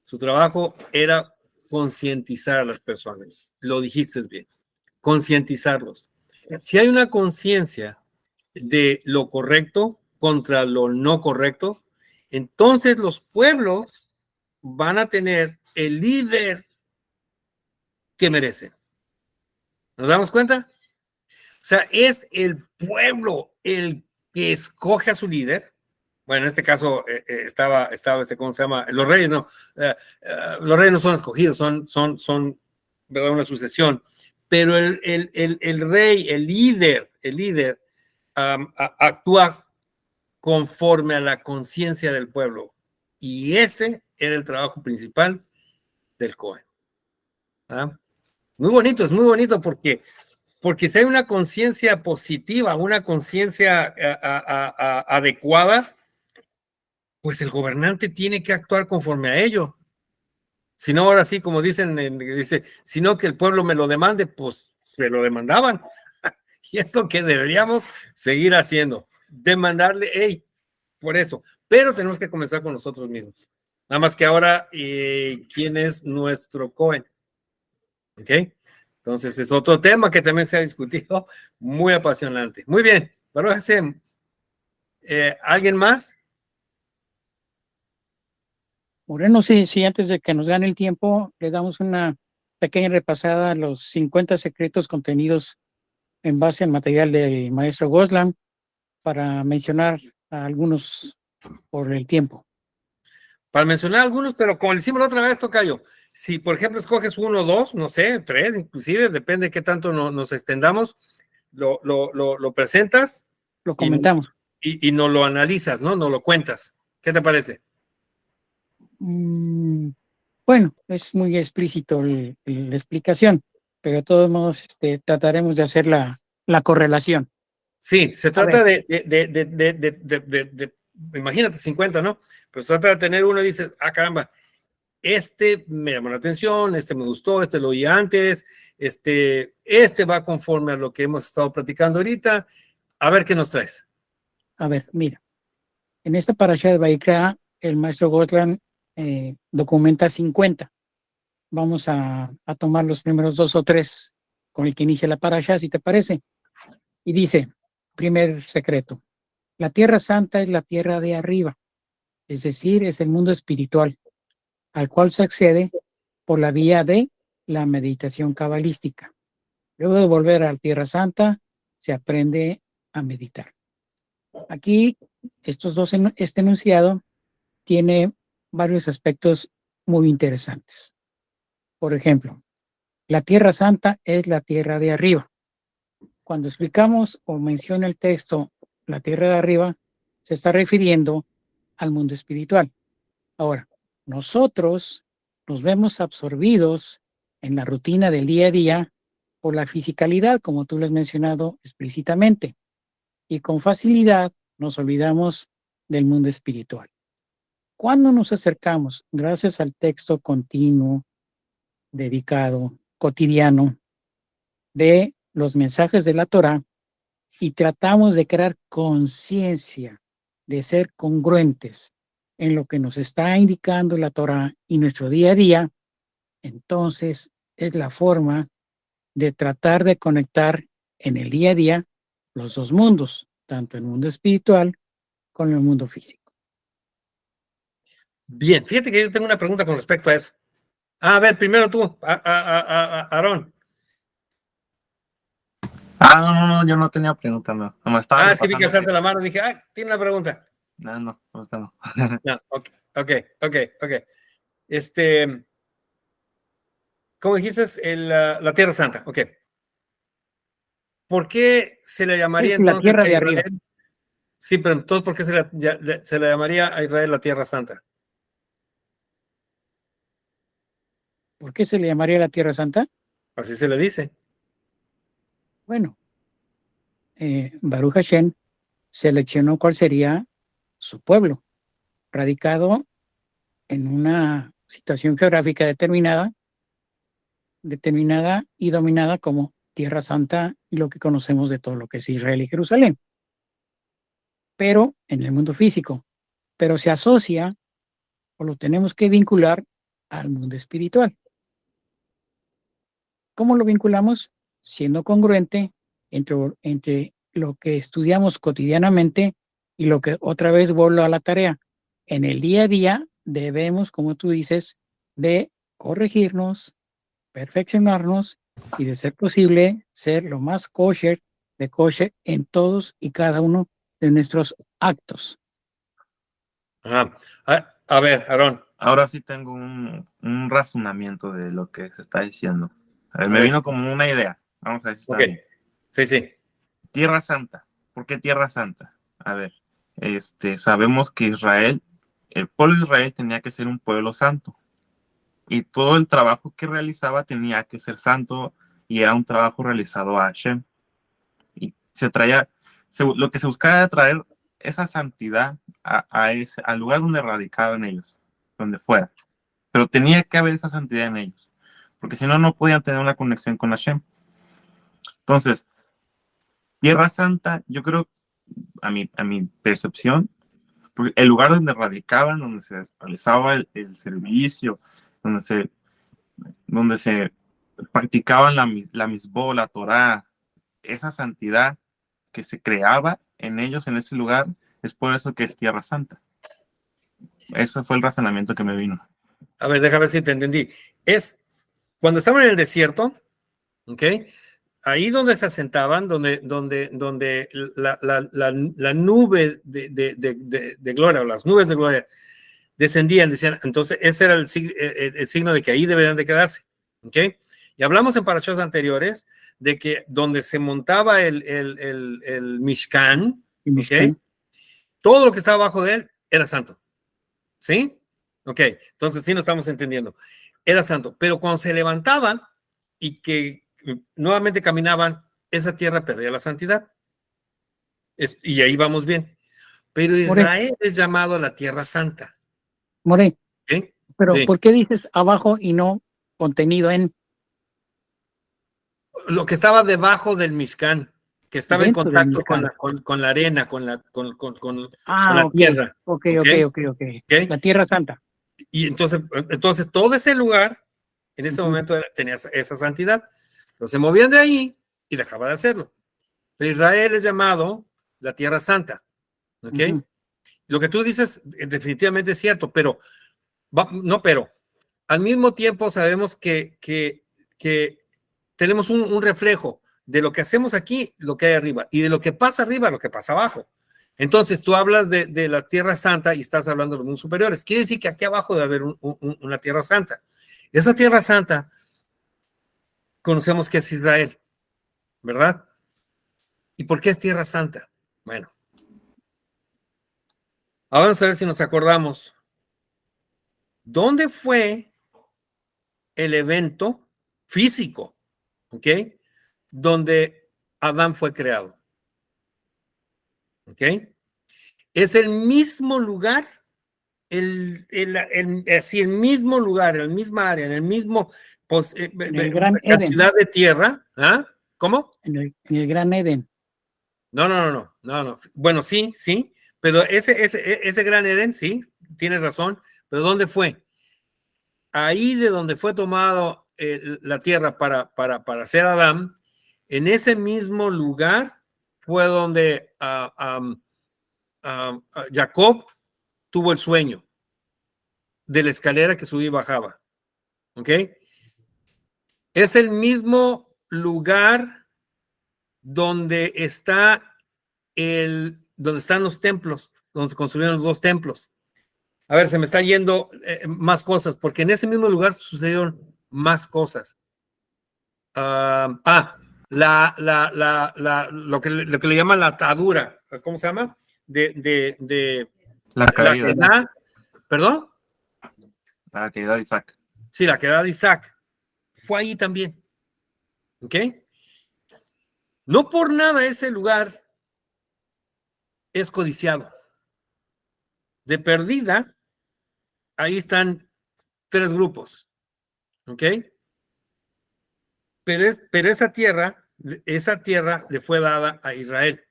su trabajo era concientizar a las personas. Lo dijiste bien, concientizarlos. Si hay una conciencia de lo correcto contra lo no correcto, entonces los pueblos van a tener el líder que merecen. ¿Nos damos cuenta? O sea, es el pueblo el que escoge a su líder. Bueno, en este caso estaba ¿cómo se llama? Los reyes no. Los reyes no son escogidos, son ¿verdad? Una sucesión. Pero el rey, el líder actúa conforme a la conciencia del pueblo. Y ese era el trabajo principal del Cohen. ¿Ah? Muy bonito, es muy bonito porque si hay una conciencia positiva, una conciencia adecuada, pues el gobernante tiene que actuar conforme a ello. Si no, ahora sí, como dicen, dice, si no que el pueblo me lo demande, pues se lo demandaban. Y es lo que deberíamos seguir haciendo, demandarle, hey, por eso. Pero tenemos que comenzar con nosotros mismos. Nada más que ahora, ¿quién es nuestro Cohen? ¿Ok? Entonces es otro tema que también se ha discutido, muy apasionante. Muy bien, Baruch Hashem. ¿Alguien más? Moreno, sí, antes de que nos gane el tiempo, le damos una pequeña repasada a los 50 secretos contenidos en base al material del maestro Goslan para mencionar a algunos por el tiempo. Para mencionar algunos, pero como le hicimos la otra vez, tocayo, si por ejemplo escoges uno, dos, no sé, tres, inclusive, depende de qué tanto nos extendamos, lo presentas. Lo comentamos. Y nos lo analizas, ¿no? Nos lo cuentas. ¿Qué te parece? Bueno, es muy explícito la explicación, pero de todos modos trataremos de hacer la correlación. Sí, se trata de imagínate 50, ¿no? Pues trata de tener uno y dices, caramba, este me llamó la atención, este me gustó, este lo oí antes, este va conforme a lo que hemos estado platicando ahorita. A ver qué nos traes. A ver, mira, en esta parasha de Vayikra, el maestro Goslan documenta 50. Vamos a tomar los primeros 2 o 3 con el que inicia la parasha, si te parece. Y dice, primer secreto, la tierra santa es la tierra de arriba, es decir, es el mundo espiritual, al cual se accede por la vía de la meditación cabalística. Luego de volver a la tierra santa, se aprende a meditar. Aquí, este enunciado tiene varios aspectos muy interesantes. Por ejemplo, la tierra santa es la tierra de arriba. Cuando explicamos o menciona el texto la tierra de arriba, se está refiriendo al mundo espiritual. Ahora, nosotros nos vemos absorbidos en la rutina del día a día por la fisicalidad, como tú lo has mencionado explícitamente, y con facilidad nos olvidamos del mundo espiritual. Cuando nos acercamos, gracias al texto continuo, dedicado, cotidiano, de los mensajes de la Torá, y tratamos de crear conciencia, de ser congruentes en lo que nos está indicando la Torá y nuestro día a día, entonces es la forma de tratar de conectar en el día a día los dos mundos, tanto el mundo espiritual como el mundo físico. Bien, fíjate que yo tengo una pregunta con respecto a eso. A ver, primero tú, Aarón. No, yo no tenía pregunta, no. Es que vi que alzaste la mano y dije, tiene una pregunta. No. No, ok. ¿Cómo dijiste? La Tierra Santa, ok. ¿Por qué se le llamaría Es la entonces tierra a de Israel? arriba. Sí, pero entonces, ¿por qué se le llamaría a Israel la Tierra Santa? ¿Por qué se le llamaría la Tierra Santa? Así se le dice. Bueno, Baruch Hashem seleccionó cuál sería su pueblo, radicado en una situación geográfica determinada y dominada como Tierra Santa y lo que conocemos de todo lo que es Israel y Jerusalén. Pero en el mundo físico, pero se asocia o lo tenemos que vincular al mundo espiritual. ¿Cómo lo vinculamos? Siendo congruente entre lo que estudiamos cotidianamente y lo que otra vez vuelvo a la tarea. En el día a día debemos, como tú dices, de corregirnos, perfeccionarnos y de ser posible ser lo más kosher de kosher en todos y cada uno de nuestros actos. A ver, Aarón. Ahora sí tengo un razonamiento de lo que se está diciendo. Me ver. vino como una idea. Vamos a ver si está bien. Sí. Tierra Santa. ¿Por qué Tierra Santa? A ver, sabemos que Israel, el pueblo de Israel tenía que ser un pueblo santo. Y todo el trabajo que realizaba tenía que ser santo y era un trabajo realizado a Hashem. Y lo que se buscaba era traer esa santidad al lugar donde radicaban ellos, donde fuera. Pero tenía que haber esa santidad en ellos, porque si no, no podían tener una conexión con Hashem. Entonces, Tierra Santa, yo creo, a mi percepción, el lugar donde radicaban, donde se realizaba el servicio, donde se practicaban la misbó, la Torá, esa santidad que se creaba en ellos, en ese lugar, es por eso que es Tierra Santa. Ese fue el razonamiento que me vino. A ver, déjame ver si te entendí. Es cuando estaban en el desierto, ¿ok? Ahí donde se asentaban, donde la nube de gloria, o las nubes de gloria, descendían, decían, entonces ese era el signo de que ahí deberían de quedarse, ¿ok? Y hablamos en parashas anteriores de que donde se montaba el Mishkan, ¿ok? Todo lo que estaba abajo de él era santo, ¿sí? Ok, entonces sí nos estamos entendiendo. Era santo, pero cuando se levantaban y que nuevamente caminaban, esa tierra perdía la santidad. Y ahí vamos bien. Pero Israel es llamado a la tierra santa. More, ¿Sí? pero Sí. ¿por qué dices abajo y no contenido en? Lo que estaba debajo del Mishkan, que estaba en Dentro del contacto Mishkan. con la arena, con la Ok, tierra. ok. ¿Ok? La Tierra Santa. Y entonces todo ese lugar, en ese momento tenía esa santidad. Entonces se movían de ahí y dejaba de hacerlo. Pero Israel es llamado la Tierra Santa. ¿Ok? Lo que tú dices definitivamente es cierto, pero al mismo tiempo sabemos que tenemos un reflejo de lo que hacemos aquí, lo que hay arriba, y de lo que pasa arriba, lo que pasa abajo. Entonces tú hablas de la Tierra Santa y estás hablando de los mundos superiores. Quiere decir que aquí abajo debe haber una Tierra Santa. Esa Tierra Santa conocemos que es Israel, ¿verdad? ¿Y por qué es Tierra Santa? Bueno, ahora vamos a ver si nos acordamos. ¿Dónde fue el evento físico, ¿ok? Donde Adán fue creado, ¿ok? Es el mismo lugar, así el mismo lugar, en el mismo área, en el mismo En el Gran cantidad Eden. de tierra. ¿Ah? ¿Cómo? En el Gran Eden. No. Bueno, sí, pero ese Gran Eden, sí, tienes razón, pero ¿dónde fue? Ahí de donde fue tomado la tierra para hacer Adán, en ese mismo lugar fue donde Jacob tuvo el sueño de la escalera que subía y bajaba. ¿Ok? Es el mismo lugar donde donde están los templos, donde se construyeron los 2 templos. A ver, se me están yendo más cosas, porque en ese mismo lugar sucedieron más cosas. Lo que le llaman la atadura, ¿cómo se llama? La caída. ¿Perdón? La caída de Isaac. Sí, la queda de Isaac. Fue ahí también. ¿Ok? No por nada ese lugar es codiciado. De perdida, ahí están 3 grupos. ¿Ok? Pero esa tierra le fue dada a Israel.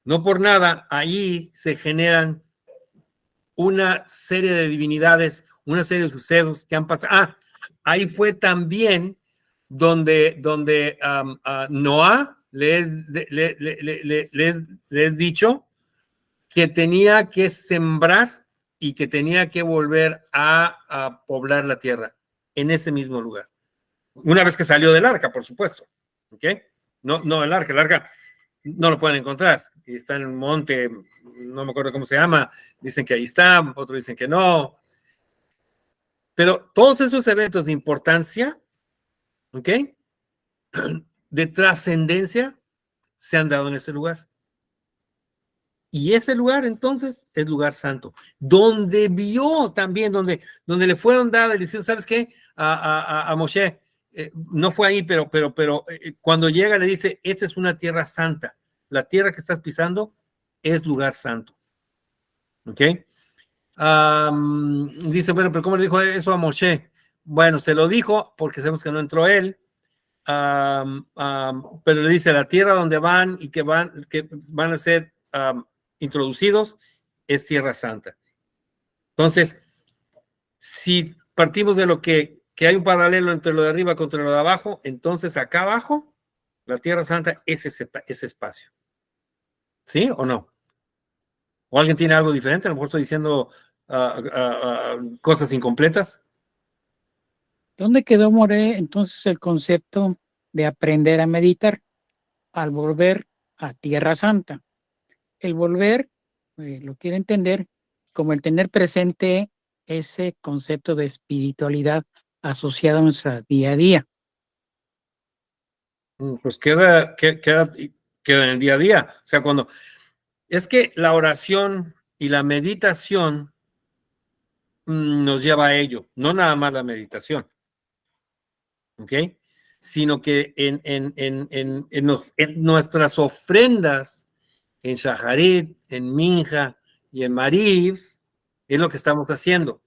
No por nada, ahí se generan una serie de divinidades, una serie de sucesos que han pasado. Ahí fue también donde Noah les dicho que tenía que sembrar y que tenía que volver a poblar la tierra en ese mismo lugar. Una vez que salió del arca, por supuesto. ¿Ok? No el arca no lo pueden encontrar. Está en un monte, no me acuerdo cómo se llama. Dicen que ahí está, otros dicen que no. Pero todos esos eventos de importancia, ¿ok? De trascendencia, se han dado en ese lugar. Y ese lugar entonces es lugar santo, donde vio también, donde le fueron dadas, y le dicen, ¿sabes qué? A Moshe, no fue ahí, pero cuando llega le dice, esta es una tierra santa, la tierra que estás pisando es lugar santo. ¿Ok? Dice, bueno, pero ¿cómo le dijo eso a Moshe? Bueno, se lo dijo porque sabemos que no entró él, pero le dice, la tierra donde van y que van a ser introducidos es tierra santa. Entonces, si partimos de lo que hay un paralelo entre lo de arriba contra lo de abajo, entonces acá abajo, la tierra santa es ese espacio. ¿Sí o no? ¿O alguien tiene algo diferente? A lo mejor estoy diciendo cosas incompletas. ¿Dónde quedó, More, entonces el concepto de aprender a meditar al volver a Tierra Santa? El volver, lo quiero entender como el tener presente ese concepto de espiritualidad asociado a nuestra día a día. Pues queda en el día a día. O sea, es que la oración y la meditación nos lleva a ello, no nada más la meditación, ¿ok? Sino que en nuestras ofrendas, en Shaharit, en Minja y en Mariv, es lo que estamos haciendo.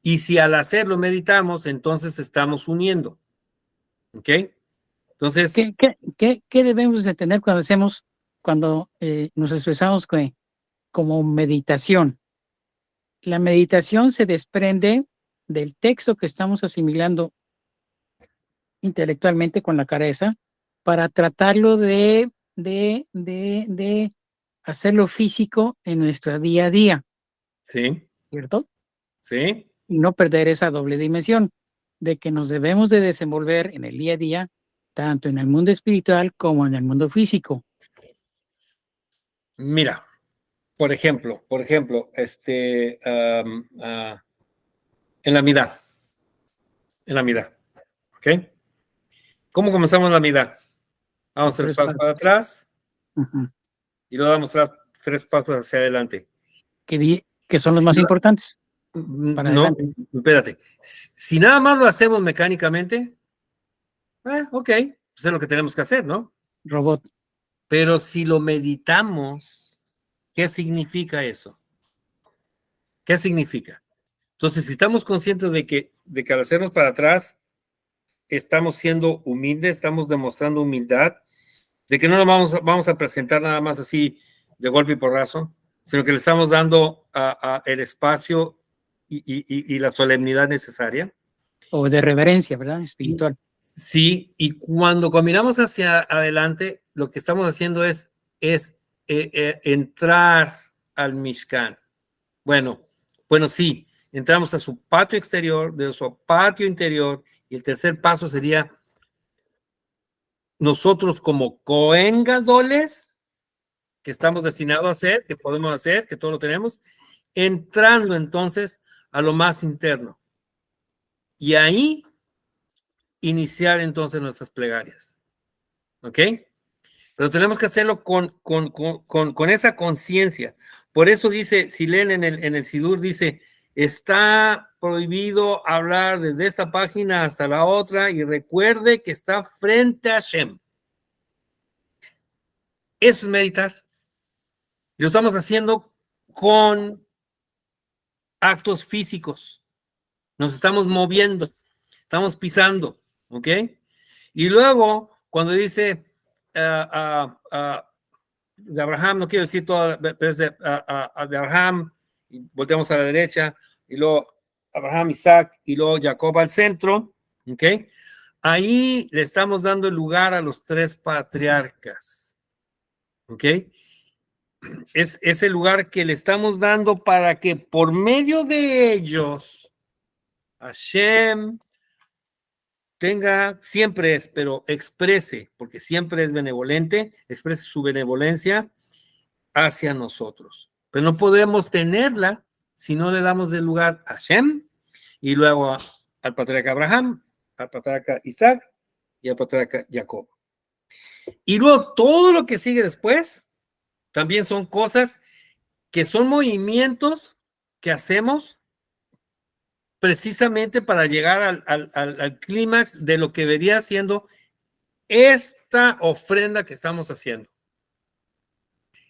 Y si al hacerlo meditamos, entonces estamos uniendo, ¿ok? Entonces, ¿Qué debemos de tener cuando nos expresamos como meditación? La meditación se desprende del texto que estamos asimilando intelectualmente con la cabeza para tratarlo de hacerlo físico en nuestro día a día, sí, ¿cierto? sí. Y no perder esa doble dimensión de que nos debemos de desenvolver en el día a día, tanto en el mundo espiritual como en el mundo físico. Mira, por ejemplo, en la midá, ¿ok? ¿Cómo comenzamos la midá? Vamos 3 pasos para atrás Uh-huh. y luego damos 3 pasos hacia adelante. Que son los más importantes. Para No, adelante. espérate. Si nada más lo hacemos mecánicamente, ok, pues es lo que tenemos que hacer, ¿no? Robot. Pero si lo meditamos, ¿qué significa eso? ¿Qué significa? Entonces, si estamos conscientes de que al hacernos para atrás, estamos siendo humildes, estamos demostrando humildad, de que no nos vamos a presentar nada más así de golpe y porrazo, sino que le estamos dando el espacio y la solemnidad necesaria. O de reverencia, ¿verdad? Espiritual. Sí, y cuando caminamos hacia adelante, lo que estamos haciendo es entrar al Mishkan. Bueno, sí, entramos a su patio exterior, de su patio interior, y el tercer paso sería nosotros como Cohen Gadoles, que estamos destinados a hacer, que podemos hacer, que todo lo tenemos, entrando entonces a lo más interno. Y ahí iniciar entonces nuestras plegarias. ¿Ok? Pero tenemos que hacerlo con esa conciencia. Por eso dice, si leen en el Sidur, dice, está prohibido hablar desde esta página hasta la otra y recuerde que está frente a Hashem. Eso es meditar. Y lo estamos haciendo con actos físicos. Nos estamos moviendo, estamos pisando, ¿ok? Y luego, cuando dice de Abraham, no quiero decir todo, pero es de Abraham, y volteamos a la derecha, y luego Abraham, Isaac, y luego Jacob al centro, ¿ok? Ahí le estamos dando el lugar a los 3 patriarcas, ¿ok? Es ese lugar que le estamos dando para que por medio de ellos Hashem pero exprese, porque siempre es benevolente, exprese su benevolencia hacia nosotros. Pero no podemos tenerla si no le damos de lugar a Hashem y luego al patriarca Abraham, al patriarca Isaac y al patriarca Jacob. Y luego todo lo que sigue después también son cosas que son movimientos que hacemos precisamente para llegar al clímax de lo que vería siendo esta ofrenda que estamos haciendo.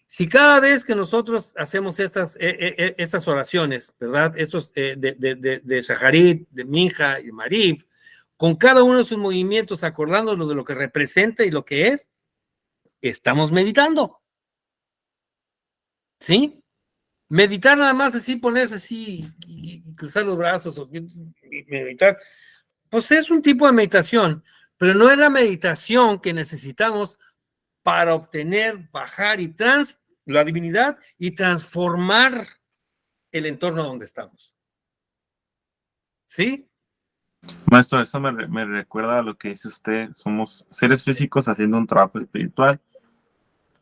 Si cada vez que nosotros hacemos estas oraciones, ¿verdad? Estos de Shacharit, de Minja y de Mariv, con cada uno de sus movimientos, acordándonos de lo que representa y lo que es, estamos meditando. ¿Sí? Meditar nada más así, ponerse así y cruzar los brazos o meditar, pues es un tipo de meditación, pero no es la meditación que necesitamos para obtener, bajar la divinidad y transformar el entorno donde estamos. ¿Sí? Maestro, eso me recuerda a lo que dice usted. Somos seres físicos haciendo un trabajo espiritual.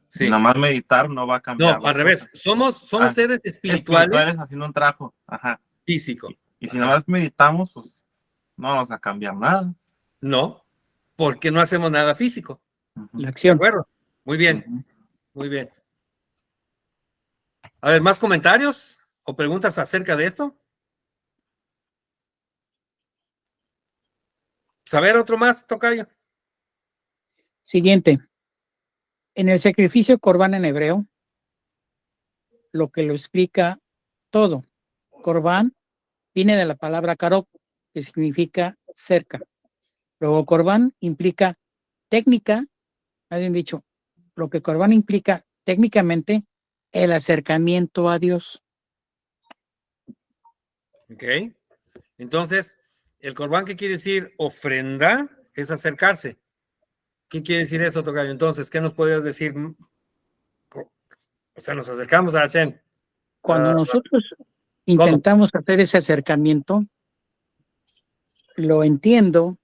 Sí. Nada más meditar no va a cambiar. No, al revés. Somos seres espirituales haciendo un trabajo. Ajá. Físico. Y si nada más meditamos, pues no vamos a cambiar nada. No, porque no hacemos nada físico. La ¿De acción. acuerdo? Muy bien, muy bien. A ver, ¿más comentarios o preguntas acerca de esto? ¿Saber otro más, tocayo? Siguiente. En el sacrificio corbán en hebreo, lo que lo explica todo. Corbán viene de la palabra karok, que significa cerca. Luego corbán implica técnica, más bien dicho, lo que corbán implica técnicamente el acercamiento a Dios. Ok. Entonces, el corbán, ¿qué quiere decir? Ofrenda es acercarse. ¿Qué quiere decir eso, tocayo? Entonces, ¿qué nos podrías decir? O sea, nos acercamos a Hashem. Cuando nosotros intentamos hacer ese acercamiento, lo entiendo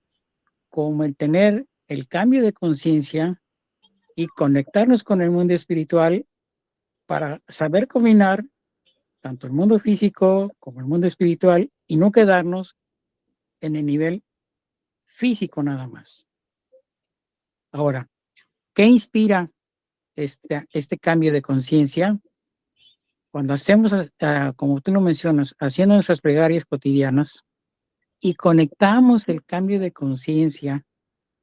como el tener el cambio de conciencia y conectarnos con el mundo espiritual para saber combinar tanto el mundo físico como el mundo espiritual y no quedarnos en el nivel físico nada más. Ahora, ¿qué inspira este cambio de conciencia? Cuando hacemos, como tú lo mencionas, haciendo nuestras plegarias cotidianas y conectamos el cambio de conciencia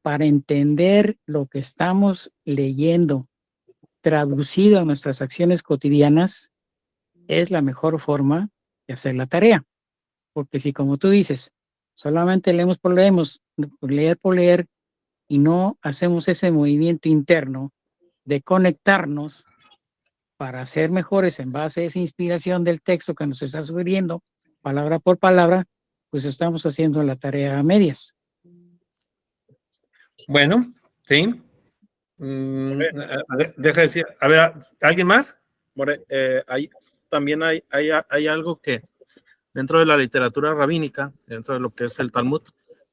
para entender lo que estamos leyendo, traducido a nuestras acciones cotidianas, es la mejor forma de hacer la tarea. Porque si, como tú dices, solamente leemos por leer y no hacemos ese movimiento interno de conectarnos para ser mejores en base a esa inspiración del texto que nos está sugiriendo, palabra por palabra, pues estamos haciendo la tarea a medias. Bueno, sí. Deja de decir, a ver, ¿alguien más? More, también hay algo que dentro de la literatura rabínica, dentro de lo que es el Talmud,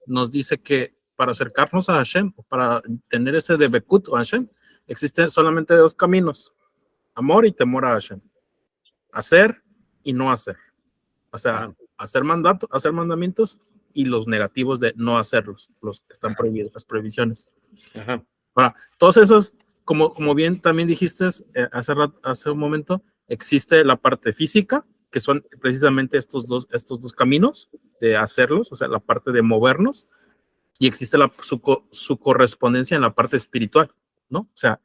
nos dice que para acercarnos a Hashem, para tener ese debekut a Hashem, existen solamente dos caminos: amor y temor a Hashem. Hacer y no hacer. O sea, hacer mandamientos y los negativos de no hacerlos, los que están prohibidos, las prohibiciones. Ajá. Ahora, todas esas, como bien también dijiste hace un momento, existe la parte física, que son precisamente estos dos caminos de hacerlos, o sea, la parte de movernos, y existe su correspondencia en la parte espiritual, ¿no? O sea,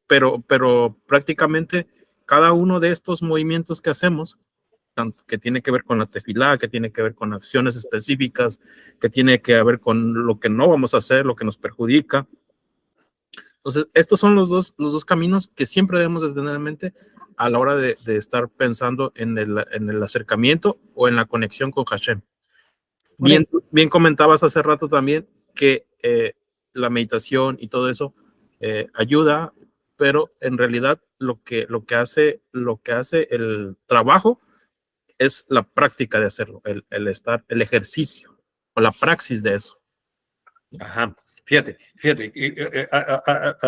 pero prácticamente cada uno de estos movimientos que hacemos, que tiene que ver con la tefilá, que tiene que ver con acciones específicas, que tiene que ver con lo que no vamos a hacer, lo que nos perjudica. Entonces, estos son los dos caminos que siempre debemos de tener en mente a la hora de estar pensando en el acercamiento o en la conexión con Hashem. Bien comentabas hace rato también que la meditación y todo eso ayuda, pero en realidad lo que hace el trabajo es la práctica de hacerlo, el ejercicio o la praxis de eso. Ajá. Fíjate,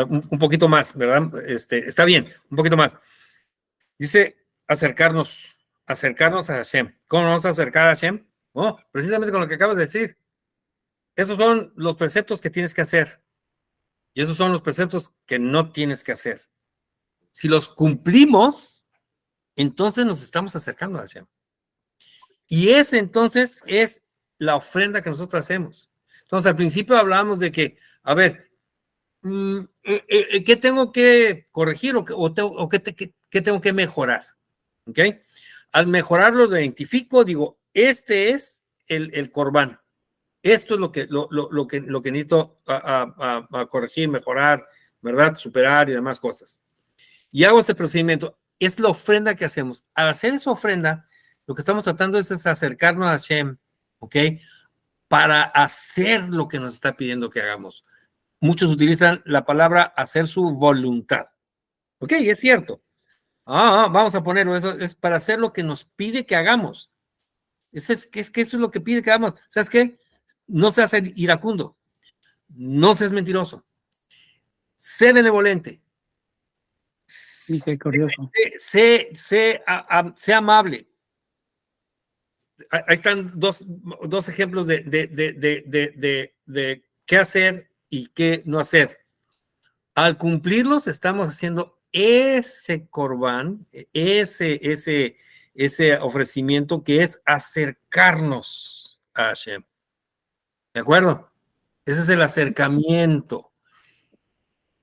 un poquito más, ¿verdad? Está bien, un poquito más. Dice acercarnos a Hashem. ¿Cómo nos vamos a acercar a Hashem? Oh, precisamente con lo que acabas de decir. Esos son los preceptos que tienes que hacer. Y esos son los preceptos que no tienes que hacer. Si los cumplimos, entonces nos estamos acercando a Hashem. Y ese entonces es la ofrenda que nosotros hacemos. Entonces al principio hablábamos de que, a ver, ¿qué tengo que corregir o qué tengo que mejorar? ¿Ok? Al mejorarlo lo identifico, digo, este es el corbán. Esto es lo que necesito a corregir, mejorar, ¿verdad? Superar y demás cosas. Y hago este procedimiento. Es la ofrenda que hacemos. Al hacer esa ofrenda, lo que estamos tratando es acercarnos a Hashem, ¿ok? Para hacer lo que nos está pidiendo que hagamos. Muchos utilizan la palabra hacer su voluntad. ¿Ok? Es cierto. Vamos a ponerlo. Eso es para hacer lo que nos pide que hagamos. Es que eso es lo que pide que hagamos. ¿Sabes qué? No seas iracundo. No seas mentiroso. Sé benevolente. Misericordioso. Sé amable. Ahí están dos ejemplos de qué hacer y qué no hacer. Al cumplirlos, estamos haciendo ese corbán, ese ofrecimiento que es acercarnos a Hashem. ¿De acuerdo? Ese es el acercamiento,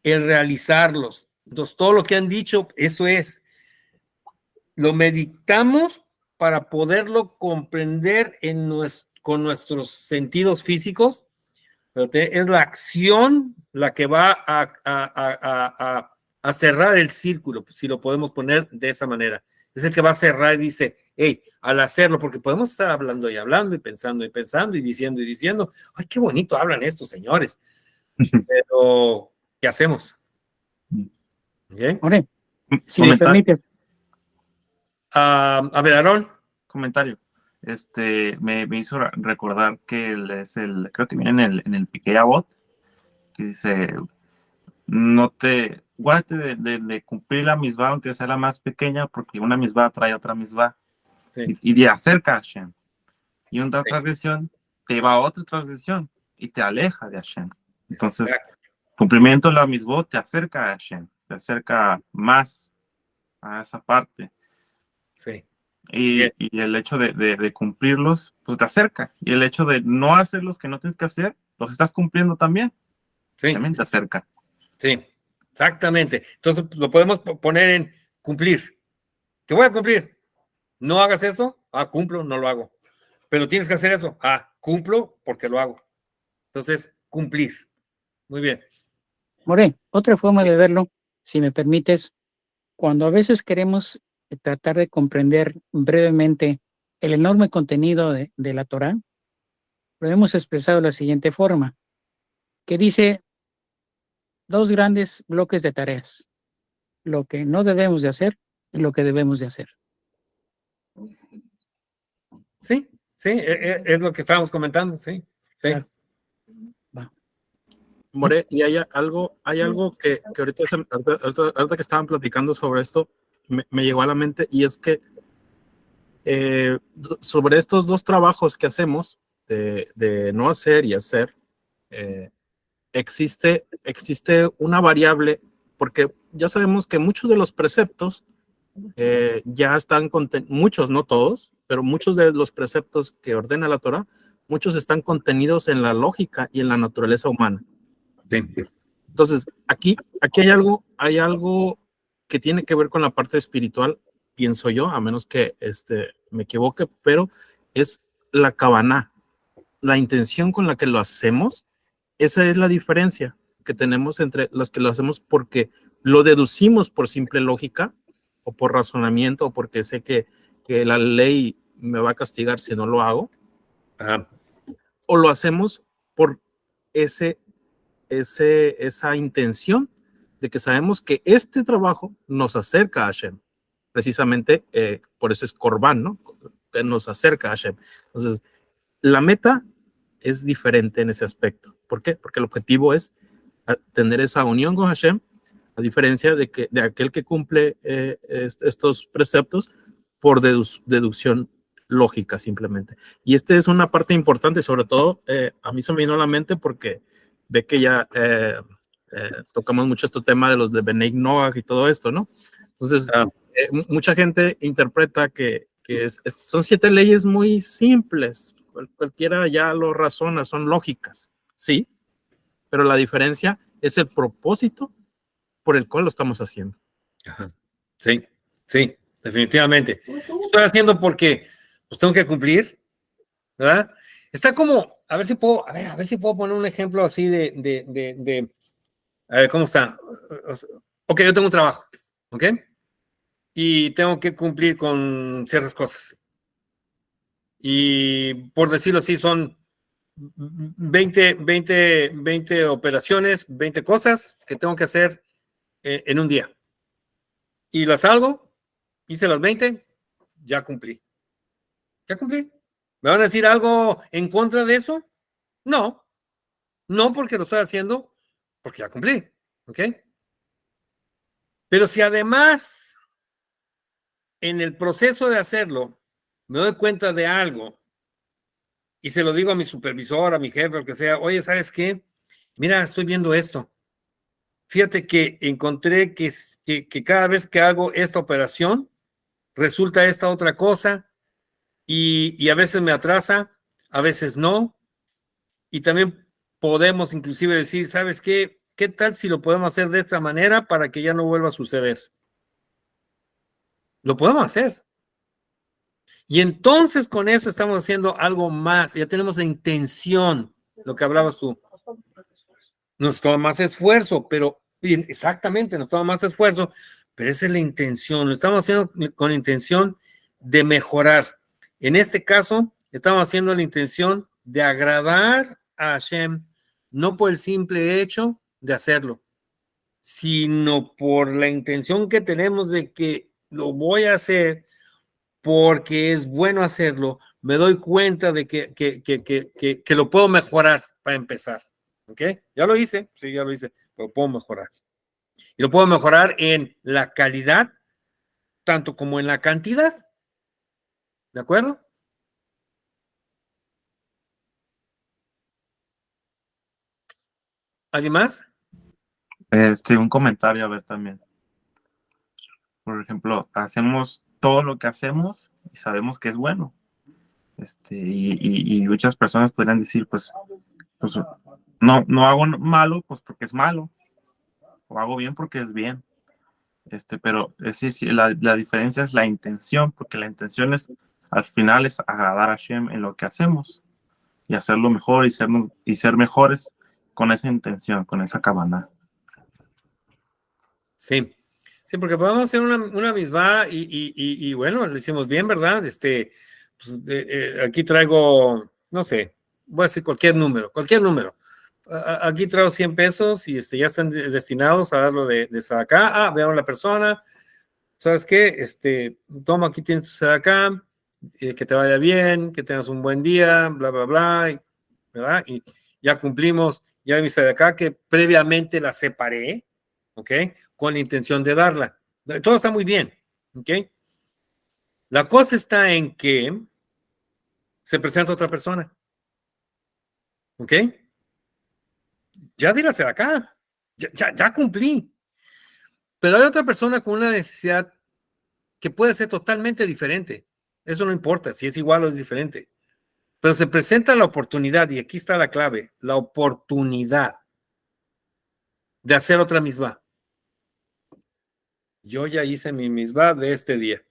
el realizarlos. Entonces, todo lo que han dicho, eso es. Lo meditamos para poderlo comprender con nuestros sentidos físicos, pero es la acción la que va a cerrar el círculo, si lo podemos poner de esa manera. Es el que va a cerrar y dice, hey, al hacerlo, porque podemos estar hablando y hablando y pensando y diciendo, ay, qué bonito hablan estos señores, pero ¿qué hacemos? ¿Okay? Ore, si me permite. A ver, Aarón. Comentario. Me hizo recordar que creo que viene en el Pirkei Avot, que dice, guárdate de cumplir la misbah, aunque sea la más pequeña, porque una misbah trae otra misbah, Sí. y te acerca a Hashem. Y una Sí. transgresión te va a otra transgresión y te aleja de Hashem. Entonces, Exacto. cumplimiento de la misbah te acerca a Hashem, te acerca más a esa parte. Sí. Y el hecho de cumplirlos, pues te acerca. Y el hecho de no hacer los que no tienes que hacer, los estás cumpliendo también. Sí. También te acerca. Sí, exactamente. Entonces lo podemos poner en cumplir. ¿Qué voy a cumplir? ¿No hagas esto? Cumplo, no lo hago. Pero tienes que hacer eso. Cumplo porque lo hago. Entonces, cumplir. Muy bien. More, otra forma de verlo, si me permites, cuando a veces queremos tratar de comprender brevemente el enorme contenido de la Torá, lo hemos expresado de la siguiente forma, que dice dos grandes bloques de tareas, lo que no debemos de hacer y lo que debemos de hacer. Sí, es lo que estábamos comentando, sí. Claro. More, y hay algo que ahorita que estaban platicando sobre esto, me llegó a la mente, y es que sobre estos dos trabajos que hacemos, de no hacer y hacer, existe una variable, porque ya sabemos que muchos de los preceptos ya están muchos, no todos, pero muchos de los preceptos que ordena la Torá, muchos están contenidos en la lógica y en la naturaleza humana. Sí. Entonces, aquí hay algo que tiene que ver con la parte espiritual, pienso yo, a menos que me equivoque, pero es la kavaná, la intención con la que lo hacemos. Esa es la diferencia que tenemos entre las que lo hacemos porque lo deducimos por simple lógica o por razonamiento o porque sé que la ley me va a castigar si no lo hago. O lo hacemos por esa intención de que sabemos que este trabajo nos acerca a Hashem. Precisamente por eso es Corbán, ¿no? Que nos acerca a Hashem. Entonces, la meta es diferente en ese aspecto. ¿Por qué? Porque el objetivo es tener esa unión con Hashem, a diferencia de aquel que cumple estos preceptos por deducción lógica simplemente. Y esta es una parte importante, sobre todo a mí se me vino a la mente porque ve que ya tocamos mucho este tema de los de Benay Noah y todo esto, ¿no? Entonces, mucha gente interpreta que son 7 leyes muy simples, cualquiera ya lo razona, son lógicas, sí, pero la diferencia es el propósito por el cual lo estamos haciendo. Ajá. Sí, sí, definitivamente. Estoy haciendo porque pues tengo que cumplir, ¿verdad? Está como, a ver si puedo poner un ejemplo así a ver, ¿cómo está? Ok, yo tengo un trabajo, ¿ok? Y tengo que cumplir con ciertas cosas. Y por decirlo así, son 20 operaciones, 20 cosas que tengo que hacer en un día. Y las hago, hice las 20, ya cumplí. Ya cumplí. ¿Me van a decir algo en contra de eso? No, no porque lo estoy haciendo, porque ya cumplí, ¿ok? Pero si además en el proceso de hacerlo me doy cuenta de algo y se lo digo a mi supervisor, a mi jefe, o que sea, oye, ¿sabes qué? Mira, estoy viendo esto. Fíjate que encontré que cada vez que hago esta operación, resulta esta otra cosa y a veces me atrasa, a veces no. Y también podemos inclusive decir, ¿sabes qué? ¿Qué tal si lo podemos hacer de esta manera para que ya no vuelva a suceder? Lo podemos hacer. Y entonces con eso estamos haciendo algo más, ya tenemos la intención, lo que hablabas tú. Nos toma más esfuerzo, pero exactamente, nos toma más esfuerzo, pero esa es la intención, lo estamos haciendo con la intención de mejorar. En este caso, estamos haciendo la intención de agradar a Hashem, no por el simple hecho de hacerlo, sino por la intención que tenemos de que lo voy a hacer porque es bueno hacerlo, me doy cuenta de que lo puedo mejorar para empezar. ¿Ok? Ya lo hice, sí, ya lo hice, pero lo puedo mejorar. Y lo puedo mejorar en la calidad, tanto como en la cantidad. ¿De acuerdo? ¿Alguien más? Un comentario, a ver también. Por ejemplo, hacemos todo lo que hacemos y sabemos que es bueno. Y muchas personas podrían decir, pues no hago malo, pues porque es malo. O hago bien porque es bien. Pero la diferencia es la intención, porque la intención es, al final, es agradar a Hashem en lo que hacemos y hacerlo mejor y ser mejores con esa intención, con esa cabana. Sí. Sí, porque podemos hacer una misma y bueno, lo hicimos bien, ¿verdad? Aquí traigo, no sé, voy a decir cualquier número. Aquí traigo 100 pesos y ya están destinados a darlo de Sadaka. Vean la persona, ¿sabes qué? Toma, aquí tienes tu Sadaka, que te vaya bien, que tengas un buen día, bla, bla, bla, ¿verdad? Y ya cumplimos, ya mi Sadaka que previamente la separé, ¿ok? Con la intención de darla. Todo está muy bien, ¿ok? La cosa está en que se presenta otra persona, ¿ok? Ya di la Sadaka, ya cumplí. Pero hay otra persona con una necesidad que puede ser totalmente diferente. Eso no importa si es igual o es diferente. Pero se presenta la oportunidad, y aquí está la clave, la oportunidad de hacer otra misma. Yo ya hice mi misma de este día.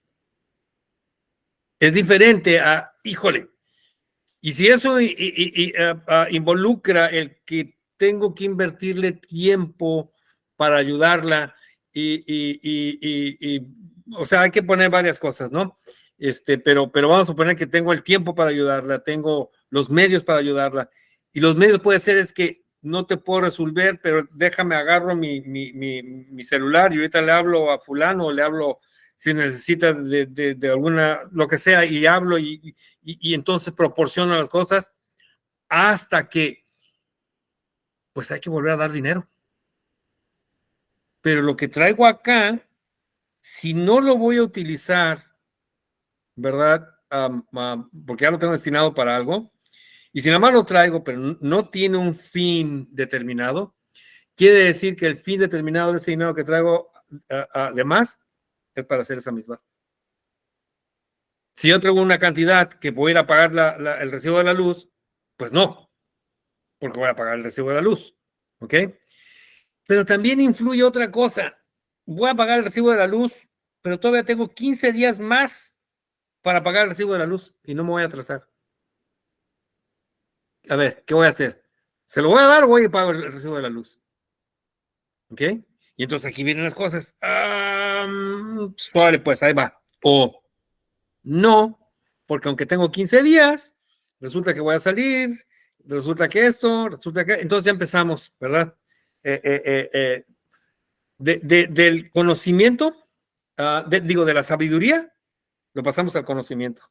Es diferente a, híjole, y si eso involucra el que tengo que invertirle tiempo para ayudarla, o sea, hay que poner varias cosas, ¿no? Pero vamos a suponer que tengo el tiempo para ayudarla, tengo los medios para ayudarla, y los medios puede ser es que no te puedo resolver, pero déjame agarro mi celular y ahorita le hablo a fulano o le hablo si necesita de alguna, lo que sea, y hablo y entonces proporciono las cosas hasta que, pues hay que volver a dar dinero. Pero lo que traigo acá, si no lo voy a utilizar, ¿verdad? Porque ya lo tengo destinado para algo, y si nada más lo traigo, pero no tiene un fin determinado, quiere decir que el fin determinado de ese dinero que traigo de más es para hacer esa misma. Si yo traigo una cantidad que voy a ir a pagar el recibo de la luz, pues no, porque voy a pagar el recibo de la luz, ¿ok? Pero también influye otra cosa. Voy a pagar el recibo de la luz, pero todavía tengo 15 días más para pagar el recibo de la luz y no me voy a atrasar. A ver, ¿qué voy a hacer? ¿Se lo voy a dar o voy a pagar el recibo de la luz? ¿Ok? Y entonces aquí vienen las cosas. Vale, pues ahí va. O no, porque aunque tengo 15 días, resulta que voy a salir, resulta que esto, resulta que... Entonces ya empezamos, ¿verdad? Del conocimiento, de la sabiduría, lo pasamos al conocimiento.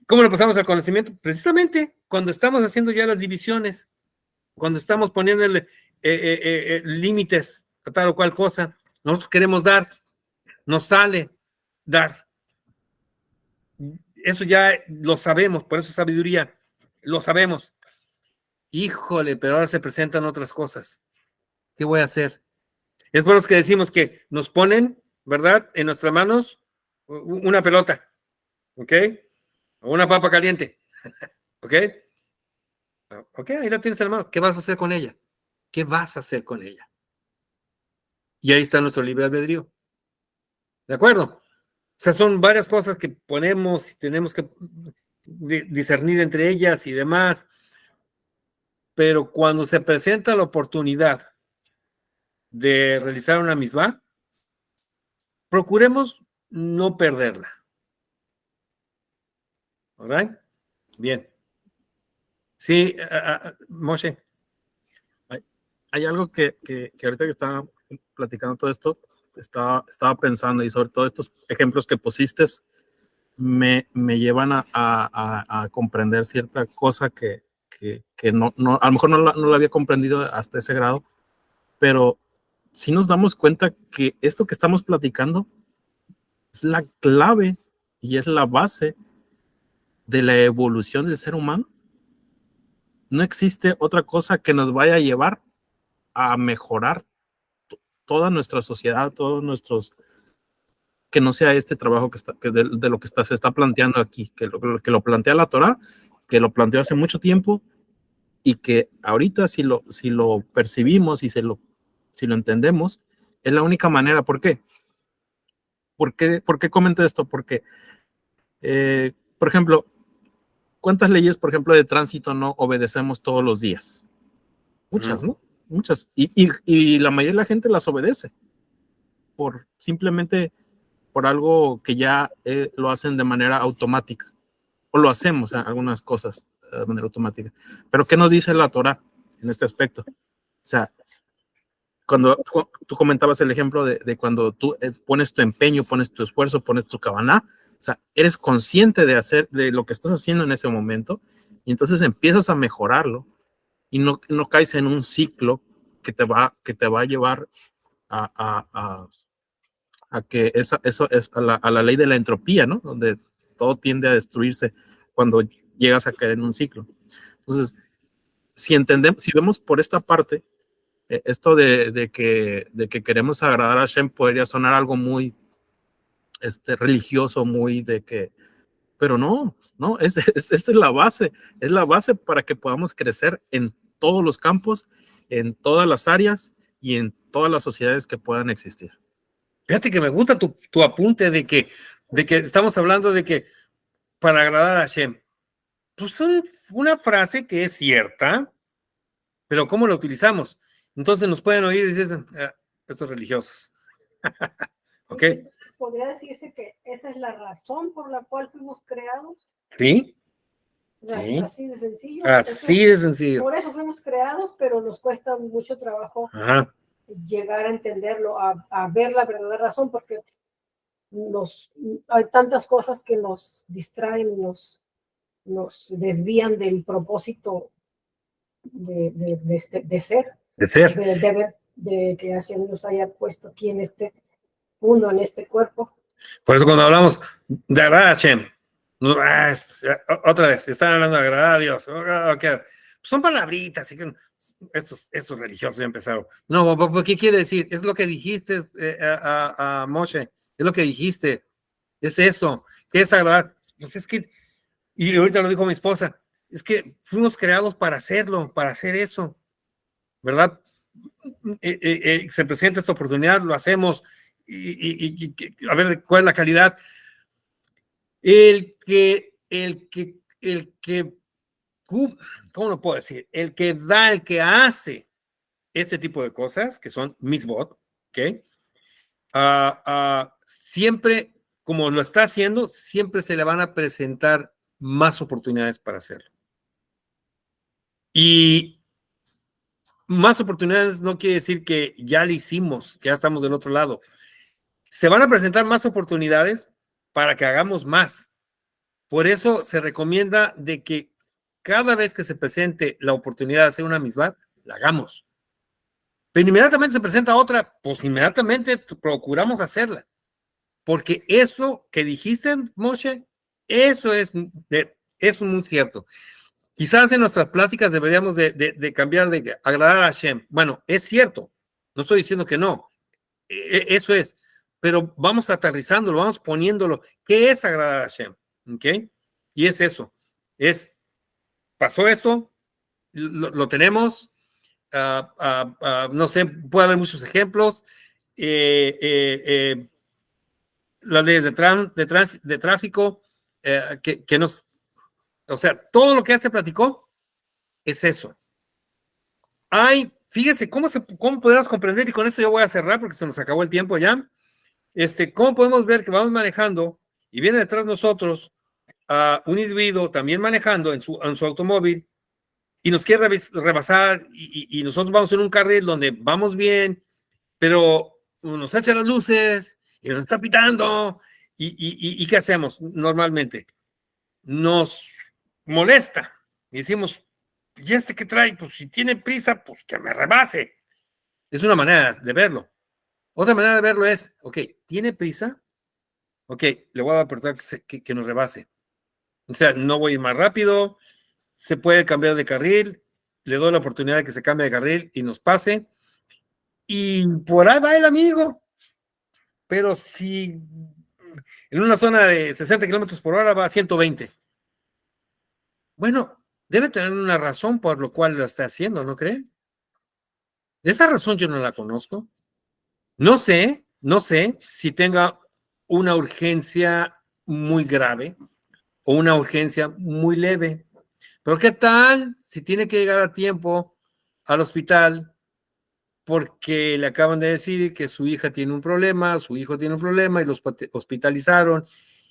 ¿Cómo lo pasamos al conocimiento? Precisamente cuando estamos haciendo ya las divisiones, cuando estamos poniéndole límites a tal o cual cosa, nosotros queremos dar, nos sale dar. Eso ya lo sabemos, por eso sabiduría, lo sabemos. Híjole, pero ahora se presentan otras cosas. ¿Qué voy a hacer? Es por eso que decimos que nos ponen, ¿verdad? En nuestras manos una pelota, ¿ok? O una papa caliente, ¿ok? Ok, ahí la tienes en la mano. ¿Qué vas a hacer con ella? ¿Qué vas a hacer con ella? Y ahí está nuestro libre albedrío. ¿De acuerdo? O sea, son varias cosas que ponemos y tenemos que discernir entre ellas y demás. Pero cuando se presenta la oportunidad de realizar una misma, procuremos no perderla. ¿All right? Bien. Sí, Moshe. Hay algo que ahorita que estaba platicando todo esto, estaba pensando, y sobre todo estos ejemplos que pusiste me llevan a comprender cierta cosa que no, a lo mejor no la había comprendido hasta ese grado, pero sí nos damos cuenta que esto que estamos platicando es la clave y es la base de la evolución del ser humano. No existe otra cosa que nos vaya a llevar a mejorar toda nuestra sociedad, todos nuestros, que no sea este trabajo de lo que se está planteando aquí, que lo plantea la Torá, que lo planteó hace mucho tiempo, y que ahorita si lo percibimos y si lo entendemos, es la única manera. ¿Por qué? ¿Por qué comento esto? Porque, por ejemplo, ¿cuántas leyes, por ejemplo, de tránsito no obedecemos todos los días? Muchas, ¿no? Muchas. Y la mayoría de la gente las obedece simplemente por algo que ya lo hacen de manera automática, o lo hacemos algunas cosas de manera automática. Pero ¿qué nos dice la Torá en este aspecto? O sea, cuando tú comentabas el ejemplo de cuando tú pones tu empeño, pones tu esfuerzo, pones tu kavaná, o sea, eres consciente de lo que estás haciendo en ese momento, y entonces empiezas a mejorarlo, y no caes en un ciclo que te va a llevar a que eso es a la ley de la entropía, ¿no? Donde todo tiende a destruirse cuando llegas a caer en un ciclo. Entonces, si vemos por esta parte, esto de que queremos agradar a Hashem podría sonar algo muy religioso, muy pero no, esta es la base para que podamos crecer en todos los campos, en todas las áreas y en todas las sociedades que puedan existir. Fíjate que me gusta tu apunte de que estamos hablando de que para agradar a Hashem. Pues una frase que es cierta, pero ¿cómo la utilizamos? Entonces nos pueden oír y dicen, estos religiosos. ¿Ok? ¿Podría decirse que esa es la razón por la cual fuimos creados? Sí. Sí. Así de sencillo. Así de sencillo. Por eso fuimos creados, pero nos cuesta mucho trabajo llegar a entenderlo, a ver la verdadera razón, porque hay tantas cosas que nos distraen, nos desvían del propósito de ser. De que Hashem nos haya puesto aquí en este mundo, en este cuerpo. Por eso cuando hablamos de agradar a Hashem, otra vez, están hablando de agradar a Dios. Okay. son palabritas, así que estos religiosos ya empezaron. No, ¿qué quiere decir? Es lo que dijiste a Moshe, es lo que dijiste, es eso, ¿qué es agradar? Pues es que, y ahorita lo dijo mi esposa, es que fuimos creados para hacerlo, para hacer eso, ¿verdad? Se presenta esta oportunidad, lo hacemos, a ver cuál es la calidad. ¿Cómo lo puedo decir? El que da, el que hace este tipo de cosas, que son mitzvot, ¿ok? Siempre, como lo está haciendo, siempre se le van a presentar más oportunidades para hacerlo. Y más oportunidades no quiere decir que ya lo hicimos, que ya estamos del otro lado. Se van a presentar más oportunidades para que hagamos más. Por eso se recomienda de que cada vez que se presente la oportunidad de hacer una misma, la hagamos. Pero inmediatamente se presenta otra, pues inmediatamente procuramos hacerla. Porque eso que dijiste, Moshe, eso es muy cierto. Quizás en nuestras pláticas deberíamos de cambiar de agradar a Hashem. Bueno, es cierto, no estoy diciendo que no, eso es, pero vamos aterrizándolo, vamos poniéndolo. ¿Qué es agradar a Hashem? ¿Ok? Y es eso, pasó esto, lo tenemos, no sé, puede haber muchos ejemplos, las leyes de tráfico, que nos, o sea, todo lo que ya se platicó es eso. Fíjese, ¿cómo podemos comprender? Y con esto yo voy a cerrar porque se nos acabó el tiempo ya. ¿Cómo podemos ver que vamos manejando y viene detrás de nosotros un individuo también manejando en su automóvil y nos quiere rebasar y nosotros vamos en un carril donde vamos bien, pero nos echa las luces y nos está pitando y ¿qué hacemos normalmente? Nos molesta y decimos, ¿y este qué trae? Pues si tiene prisa, pues que me rebase. Es una manera de verlo. Otra manera de verlo es, ok, ¿tiene prisa? Ok, le voy a dar oportunidad que nos rebase. O sea, no voy a ir más rápido, se puede cambiar de carril, le doy la oportunidad de que se cambie de carril y nos pase. Y por ahí va el amigo. Pero si en una zona de 60 kilómetros por hora va a 120. Bueno, debe tener una razón por lo cual lo está haciendo, ¿no creen? Esa razón yo no la conozco. No sé si tenga una urgencia muy grave o una urgencia muy leve. Pero ¿qué tal si tiene que llegar a tiempo al hospital porque le acaban de decir que su hija tiene un problema, su hijo tiene un problema y los hospitalizaron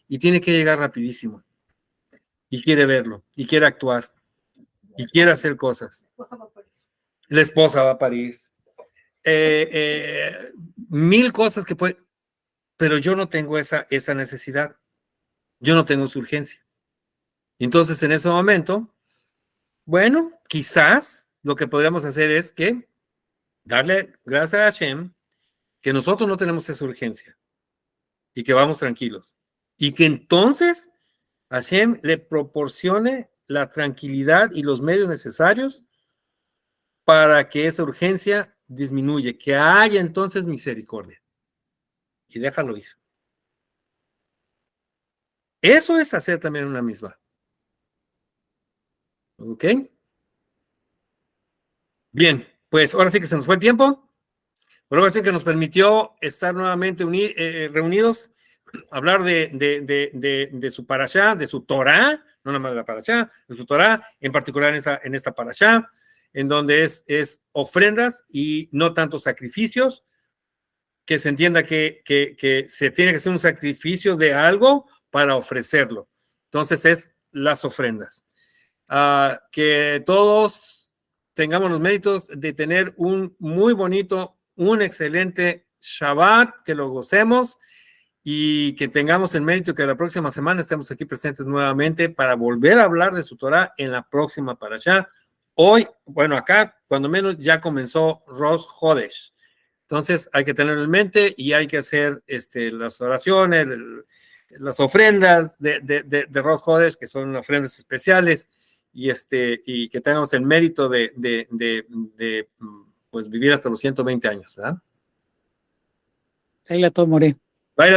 y tiene que llegar rapidísimo? Y quiere verlo, y quiere actuar, y quiere hacer cosas. La esposa va a parir. 1000 cosas que puede, pero yo no tengo esa necesidad. Yo no tengo su urgencia. Entonces, en ese momento, bueno, quizás lo que podríamos hacer es que darle gracias a Hashem que nosotros no tenemos esa urgencia y que vamos tranquilos. Y que entonces Hashem le proporcione la tranquilidad y los medios necesarios para que esa urgencia disminuya, que haya entonces misericordia. Y déjalo ir. Eso es hacer también una misma. ¿Ok? Bien, pues ahora sí que se nos fue el tiempo. Pero ahora sí que nos permitió estar nuevamente reunidos, hablar de su parashá, de su Torah, no nada más de la parashá, de su Torah, en particular en esta parashá, en donde es ofrendas y no tanto sacrificios, que se entienda que se tiene que hacer un sacrificio de algo para ofrecerlo. Entonces es las ofrendas. Que todos tengamos los méritos de tener un muy bonito, un excelente Shabbat, que lo gocemos y que tengamos el mérito que la próxima semana estemos aquí presentes nuevamente para volver a hablar de su Torah en la próxima parashá. Hoy, bueno, acá, cuando menos, ya comenzó Rosh Hodesh. Entonces, hay que tenerlo en mente y hay que hacer las oraciones, las ofrendas de Rosh Hodesh, que son ofrendas especiales, y que tengamos el mérito de pues vivir hasta los 120 años, ¿verdad? Ahí la todo, More. Vaya.